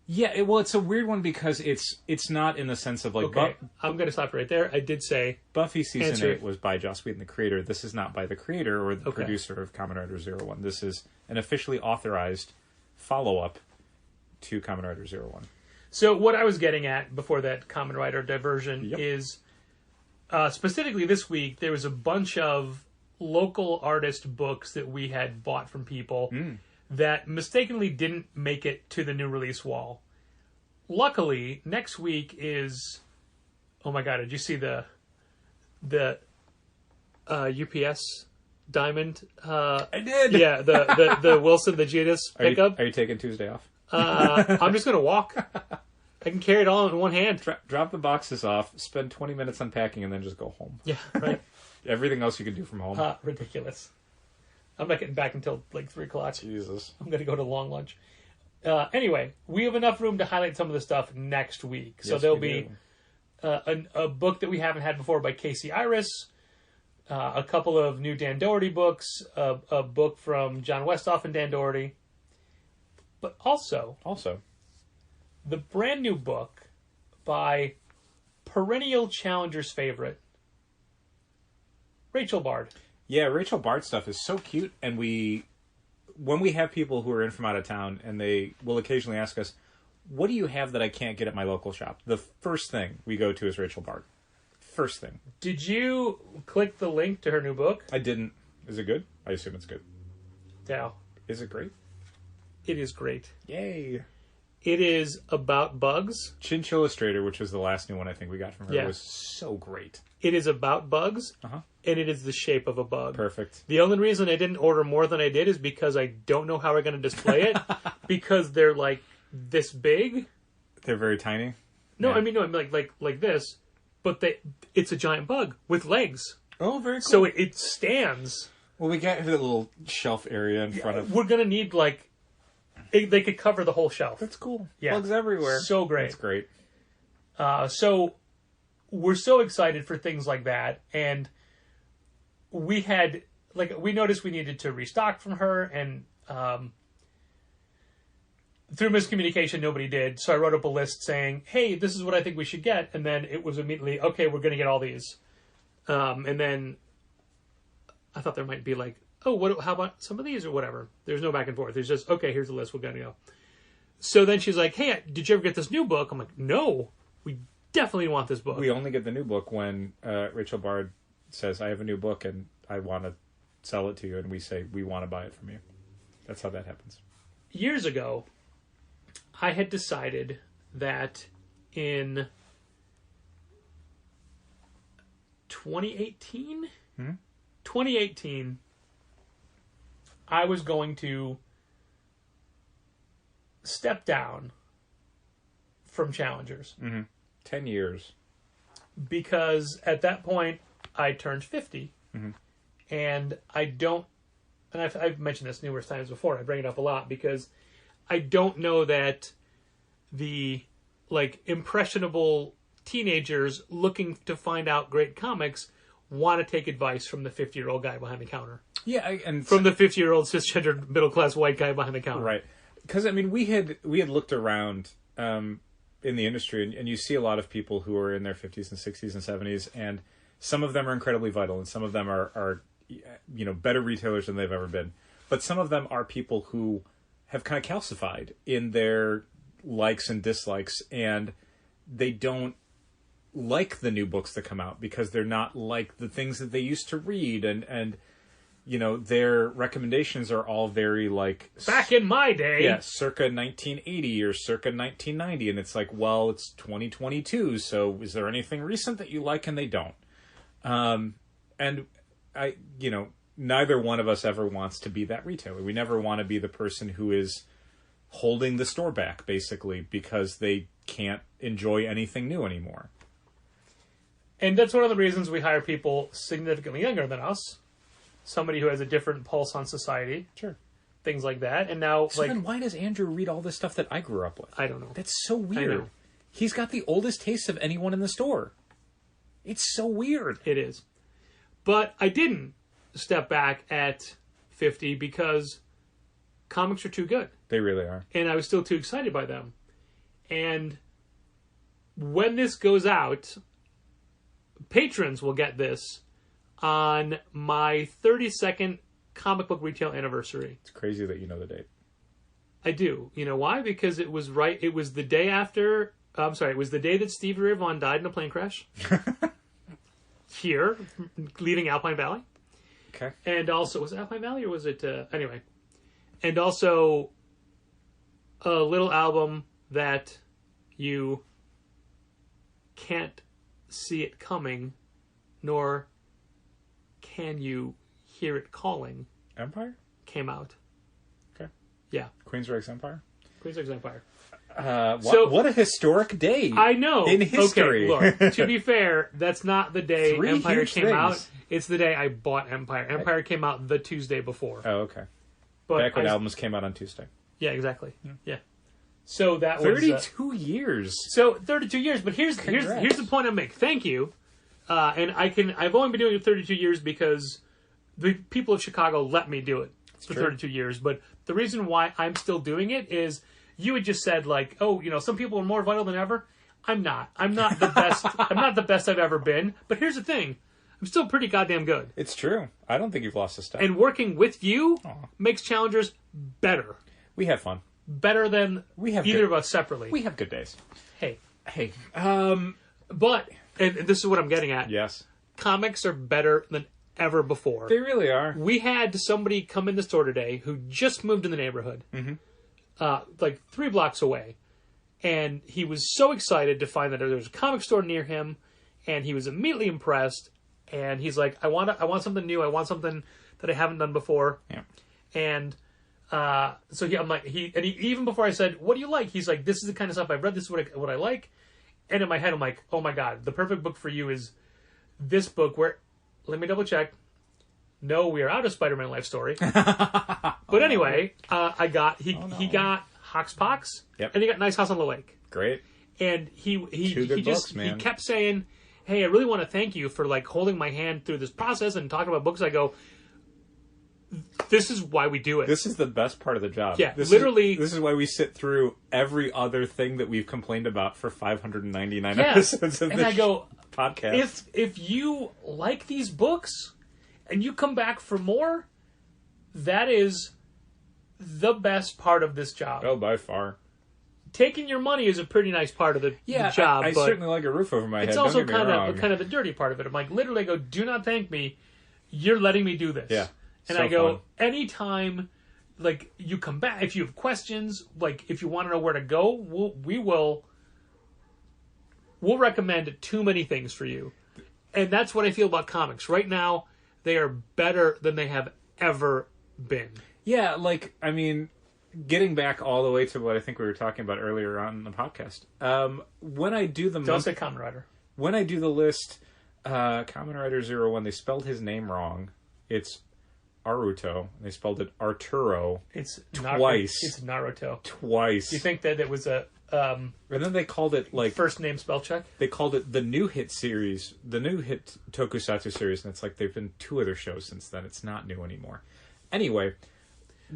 [SPEAKER 1] Yeah, well, it's a weird one because it's not in the sense of like...
[SPEAKER 4] Okay, I'm going to stop right there. I did say...
[SPEAKER 1] Buffy Season 8 was by Joss Whedon, the creator. This is not by the creator or the producer of Kamen Rider 01. This is an officially authorized follow-up to Kamen Rider 01.
[SPEAKER 4] So what I was getting at before that Kamen Rider diversion is... specifically this week, there was a bunch of local artist books that we had bought from people that mistakenly didn't make it to the new release wall. Luckily, next week is... Oh my god, did you see the UPS Diamond?
[SPEAKER 1] I did!
[SPEAKER 4] Yeah, the Wilson, the Giannis pickup.
[SPEAKER 1] Are you taking Tuesday off?
[SPEAKER 4] I'm just going to walk. I can carry it all in one hand.
[SPEAKER 1] Drop the boxes off, spend 20 minutes unpacking, and then just go home.
[SPEAKER 4] Yeah, right.
[SPEAKER 1] Everything else you can do from home.
[SPEAKER 4] Ridiculous. I'm not getting back until like 3 o'clock.
[SPEAKER 1] Jesus.
[SPEAKER 4] I'm going to go to long lunch. Anyway, we have enough room to highlight some of the stuff next week. So there'll be a book that we haven't had before by Casey Iris, a couple of new Dan Doherty books, a book from John Westhoff and Dan Doherty, but also the brand new book by perennial Challengers favorite, Rachel Bard.
[SPEAKER 1] Yeah, Rachel Bard stuff is so cute, and when we have people who are in from out of town, and they will occasionally ask us, what do you have that I can't get at my local shop? The first thing we go to is Rachel Bard. First thing.
[SPEAKER 4] Did you click the link to her new book?
[SPEAKER 1] I didn't. Is it good? I assume it's good.
[SPEAKER 4] Yeah.
[SPEAKER 1] Is it great?
[SPEAKER 4] It is great.
[SPEAKER 1] Yay.
[SPEAKER 4] It is about bugs.
[SPEAKER 1] Chinch Illustrator, which was the last new one I think we got from her,
[SPEAKER 4] Yeah.
[SPEAKER 1] was so great.
[SPEAKER 4] It is about bugs,
[SPEAKER 1] Uh-huh.
[SPEAKER 4] and it is the shape of a bug.
[SPEAKER 1] Perfect.
[SPEAKER 4] The only reason I didn't order more than I did is because I don't know how we're going to display it, because they're like this big.
[SPEAKER 1] They're very tiny.
[SPEAKER 4] No,
[SPEAKER 1] Yeah.
[SPEAKER 4] I mean like this, but it's a giant bug with legs.
[SPEAKER 1] Oh, very cool.
[SPEAKER 4] So it stands.
[SPEAKER 1] Well, we got a little shelf area in front of...
[SPEAKER 4] We're gonna need they could cover the whole shelf.
[SPEAKER 1] That's cool.
[SPEAKER 4] Yeah.
[SPEAKER 1] Bugs everywhere.
[SPEAKER 4] So great.
[SPEAKER 1] That's great.
[SPEAKER 4] So we're so excited for things like that, and we noticed we needed to restock from her, and through miscommunication nobody did. So I wrote up a list saying, "Hey, this is what I think we should get," and then it was immediately, "Okay, we're going to get all these." And then I thought there might be like, "Oh, how about some of these or whatever?" There's no back and forth. There's just, "Okay, here's the list. We're going to go." So then she's like, "Hey, did you ever get this new book?" I'm like, "No, we definitely want this book."
[SPEAKER 1] We only get the new book when Rachel Bard says, I have a new book and I want to sell it to you, and we say, we want to buy it from you. That's how that happens.
[SPEAKER 4] Years ago, I had decided that in 2018, 2018, I was going to step down from Challengers.
[SPEAKER 1] 10 years.
[SPEAKER 4] Because at that point, I turned 50. And I don't... And I've mentioned this numerous times before. I bring it up a lot because I don't know that the impressionable teenagers looking to find out great comics want to take advice from the 50-year-old guy behind the counter.
[SPEAKER 1] Yeah, and
[SPEAKER 4] From the 50-year-old cisgendered middle-class white guy behind the counter.
[SPEAKER 1] right. Because, I mean, we had looked around in the industry, and you see a lot of people who are in their 50s and 60s and 70s, and some of them are incredibly vital, and some of them are better retailers than they've ever been. But some of them are people who have kind of calcified in their likes and dislikes, and they don't like the new books that come out because they're not like the things that they used to read, and their recommendations are all very
[SPEAKER 4] back in my day.
[SPEAKER 1] Yeah, circa 1980 or circa 1990, and it's like, well, it's 2022, so is there anything recent that you like? And they don't. And I, neither one of us ever wants to be that retailer. We never want to be the person who is holding the store back, basically, because they can't enjoy anything new anymore.
[SPEAKER 4] And that's one of the reasons we hire people significantly younger than us. Somebody who has a different pulse on society.
[SPEAKER 1] Sure.
[SPEAKER 4] Things like that. And now,
[SPEAKER 1] so then why does Andrew read all this stuff that I grew up with?
[SPEAKER 4] I don't know.
[SPEAKER 1] That's so weird.
[SPEAKER 4] I know.
[SPEAKER 1] He's got the oldest taste of anyone in the store. It's so weird.
[SPEAKER 4] It is. But I didn't step back at 50 because comics are too good.
[SPEAKER 1] They really are.
[SPEAKER 4] And I was still too excited by them. And when this goes out, patrons will get this on my 32nd comic book retail anniversary.
[SPEAKER 1] It's crazy that you know the date.
[SPEAKER 4] I do. You know why? Because it was it was the day after... it was the day that Stevie Ray Vaughan died in a plane crash. Here, leaving Alpine Valley.
[SPEAKER 1] Okay.
[SPEAKER 4] And also... Was it Alpine Valley or was it... anyway. And also a little album that you can't see it coming, nor can you hear it calling.
[SPEAKER 1] Empire?
[SPEAKER 4] Came out.
[SPEAKER 1] Okay.
[SPEAKER 4] Yeah.
[SPEAKER 1] Queensryche's Empire?
[SPEAKER 4] Queensryche's Empire.
[SPEAKER 1] What a historic day.
[SPEAKER 4] I know.
[SPEAKER 1] In history.
[SPEAKER 4] Okay, look, to be fair, that's not the day
[SPEAKER 1] 3
[SPEAKER 4] Empire
[SPEAKER 1] huge
[SPEAKER 4] came out.
[SPEAKER 1] things.
[SPEAKER 4] It's the day I bought Empire. Empire came out the Tuesday before.
[SPEAKER 1] Oh, okay.
[SPEAKER 4] But
[SPEAKER 1] Back when albums came out on Tuesday.
[SPEAKER 4] Yeah, exactly. Yeah. So that was
[SPEAKER 1] 32 years.
[SPEAKER 4] So 32 years, but here's the point I make. Thank you. And I've only been doing it 32 years because the people of Chicago let me do it for 32 years. But the reason why I'm still doing it is you had just said like, oh, some people are more vital than ever. I'm not. I'm not the best. I'm not the best I've ever been. But here's the thing. I'm still pretty goddamn good.
[SPEAKER 1] It's true. I don't think you've lost a step.
[SPEAKER 4] And working with you makes Challengers better.
[SPEAKER 1] We have fun.
[SPEAKER 4] Better than either of us separately.
[SPEAKER 1] We have good days.
[SPEAKER 4] Hey.
[SPEAKER 1] But
[SPEAKER 4] and this is what I'm getting at.
[SPEAKER 1] Yes.
[SPEAKER 4] Comics are better than ever before.
[SPEAKER 1] They really are.
[SPEAKER 4] We had somebody come in the store today who just moved in the neighborhood, like 3 blocks away, and he was so excited to find that there was a comic store near him, and he was immediately impressed. And he's like, I want something new. I want something that I haven't done before.
[SPEAKER 1] Yeah.
[SPEAKER 4] And so I'm like, even before I said, what do you like? He's like, this is the kind of stuff I've read. This is what I like. And in my head, I'm like, oh my God, the perfect book for you is this book where, let me double check. No, we are out of Spider-Man Life Story. But anyway, he got Hoxpox.
[SPEAKER 1] Yep.
[SPEAKER 4] And he got Nice House on the Lake.
[SPEAKER 1] Great.
[SPEAKER 4] And he kept saying, hey, I really want to thank you for like holding my hand through this process and talking about books. I go, this is why we do it.
[SPEAKER 1] This is the best part of the job.
[SPEAKER 4] Yeah,
[SPEAKER 1] this
[SPEAKER 4] literally.
[SPEAKER 1] This is why we sit through every other thing that we've complained about for 599 episodes of this podcast.
[SPEAKER 4] If you like these books and you come back for more, that is the best part of this job.
[SPEAKER 1] Oh, by far.
[SPEAKER 4] Taking your money is a pretty nice part of the job.
[SPEAKER 1] I
[SPEAKER 4] but
[SPEAKER 1] certainly like a roof over my head.
[SPEAKER 4] It's
[SPEAKER 1] Don't
[SPEAKER 4] also
[SPEAKER 1] get me wrong.
[SPEAKER 4] kind of the dirty part of it. I'm like, literally, I go, do not thank me. You're letting me do this.
[SPEAKER 1] Yeah.
[SPEAKER 4] And
[SPEAKER 1] so
[SPEAKER 4] I go,
[SPEAKER 1] fun.
[SPEAKER 4] anytime, like, you come back, if you have questions, like, if you want to know where to go, we'll recommend too many things for you. And that's what I feel about comics. Right now, they are better than they have ever been.
[SPEAKER 1] Yeah, like, I mean, getting back all the way to what I think we were talking about earlier on the podcast. When I do the...
[SPEAKER 4] Don't say Kamen Rider.
[SPEAKER 1] When I do the list, Kamen Rider 01, they spelled his name wrong. It's Aruto. They spelled it Arturo.
[SPEAKER 4] It's
[SPEAKER 1] twice.
[SPEAKER 4] It's Naruto.
[SPEAKER 1] Twice.
[SPEAKER 4] Do you think that it was a...
[SPEAKER 1] and then they called it, like...
[SPEAKER 4] First name spell check?
[SPEAKER 1] They called it the new hit series, the new hit tokusatsu series, and it's like they've been 2 other shows since then. It's not new anymore. Anyway,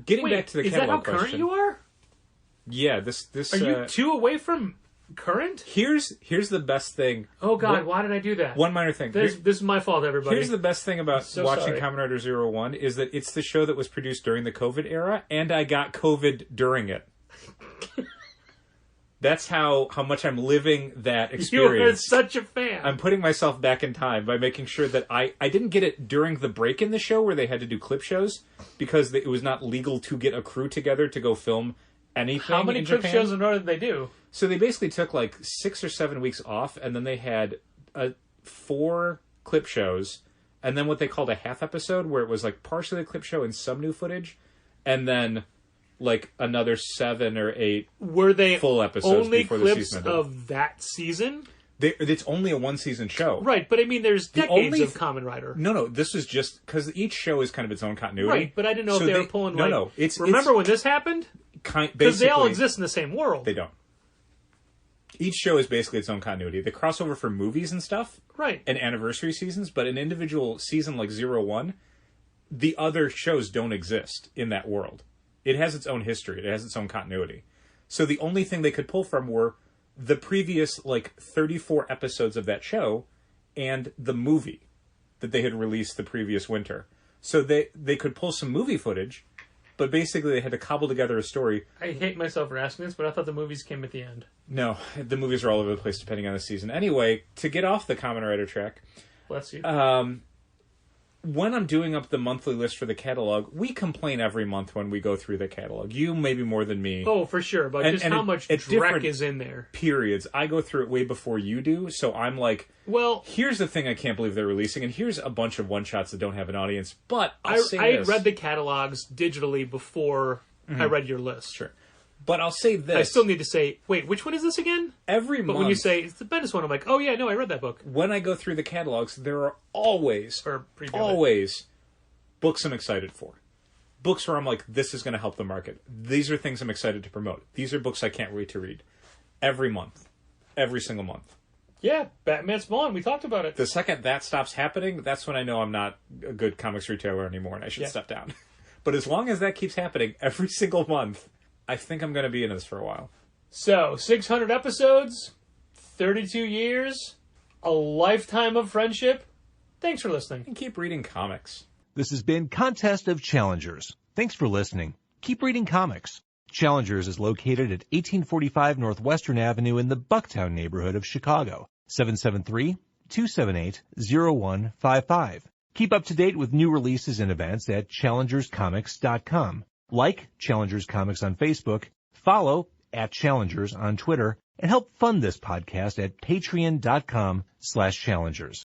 [SPEAKER 1] getting back to the catalog question...
[SPEAKER 4] Is that how current you are?
[SPEAKER 1] Yeah, this...
[SPEAKER 4] Are you 2 away from current?
[SPEAKER 1] Here's the best thing.
[SPEAKER 4] Oh, God, why did I do that?
[SPEAKER 1] One minor thing.
[SPEAKER 4] This is my fault, everybody.
[SPEAKER 1] Here's the best thing about watching
[SPEAKER 4] sorry.
[SPEAKER 1] Kamen Rider 01 is that it's the show that was produced during the COVID era, and I got COVID during it. That's how much I'm living that experience.
[SPEAKER 4] You are such a fan.
[SPEAKER 1] I'm putting myself back in time by making sure that I didn't get it during the break in the show where they had to do clip shows because it was not legal to get a crew together to go film anything.
[SPEAKER 4] How many clip shows in order did they do?
[SPEAKER 1] So they basically took like 6 or 7 weeks off, and then they had 4 clip shows, and then what they called a half episode where it was like partially a clip show and some new footage, and then like another 7 or 8
[SPEAKER 4] were they
[SPEAKER 1] full episodes
[SPEAKER 4] only
[SPEAKER 1] before
[SPEAKER 4] clips
[SPEAKER 1] the season ended.
[SPEAKER 4] Of that season?
[SPEAKER 1] It's only a 1-season show.
[SPEAKER 4] Right, but I mean there's decades of Kamen Rider.
[SPEAKER 1] No, this was just because each show is kind of its own continuity.
[SPEAKER 4] Right, but I didn't know if they were pulling
[SPEAKER 1] remember
[SPEAKER 4] when this happened? Because they all exist in the same world.
[SPEAKER 1] They don't. Each show is basically its own continuity. They cross over for movies and stuff.
[SPEAKER 4] Right.
[SPEAKER 1] And anniversary seasons, but an individual season like 01, the other shows don't exist in that world. It has its own history. It has its own continuity. So the only thing they could pull from were the previous, 34 episodes of that show and the movie that they had released the previous winter. So they could pull some movie footage, but basically they had to cobble together a story.
[SPEAKER 4] I hate myself for asking this, but I thought the movies came at the end.
[SPEAKER 1] No, the movies are all over the place depending on the season. Anyway, to get off the Kamen Rider track...
[SPEAKER 4] Bless you.
[SPEAKER 1] When I'm doing up the monthly list for the catalog, we complain every month when we go through the catalog. You maybe more than me.
[SPEAKER 4] Oh, for sure. But just how much dreck is in there.
[SPEAKER 1] Periods. I go through it way before you do, so I'm like,
[SPEAKER 4] well,
[SPEAKER 1] here's the thing I can't believe they're releasing, and here's a bunch of one-shots that don't have an audience, but
[SPEAKER 4] I read the catalogs digitally before I read your list.
[SPEAKER 1] Sure. But I'll say this.
[SPEAKER 4] I still need to say, wait, which one is this again?
[SPEAKER 1] Every
[SPEAKER 4] But
[SPEAKER 1] month,
[SPEAKER 4] when you say it's the Bendis one, I'm like, oh yeah, no, I read that book.
[SPEAKER 1] when I go through the catalogs, there are always books I'm excited for. Books where I'm like, this is going to help the market. These are things I'm excited to promote. These are books I can't wait to read. Every month. Every single month.
[SPEAKER 4] Yeah, Batman Spawn, we talked about it.
[SPEAKER 1] The second that stops happening, that's when I know I'm not a good comics retailer anymore and I should step down. But as long as that keeps happening every single month, I think I'm going to be in this for a while.
[SPEAKER 4] So, 600 episodes, 32 years, a lifetime of friendship. Thanks for listening.
[SPEAKER 1] And keep reading comics.
[SPEAKER 3] This has been Contest of Challengers. Thanks for listening. Keep reading comics. Challengers is located at 1845 Northwestern Avenue in the Bucktown neighborhood of Chicago. 773-278-0155. Keep up to date with new releases and events at challengerscomics.com. Like Challengers Comics on Facebook, follow @Challengers on Twitter, and help fund this podcast at patreon.com/challengers.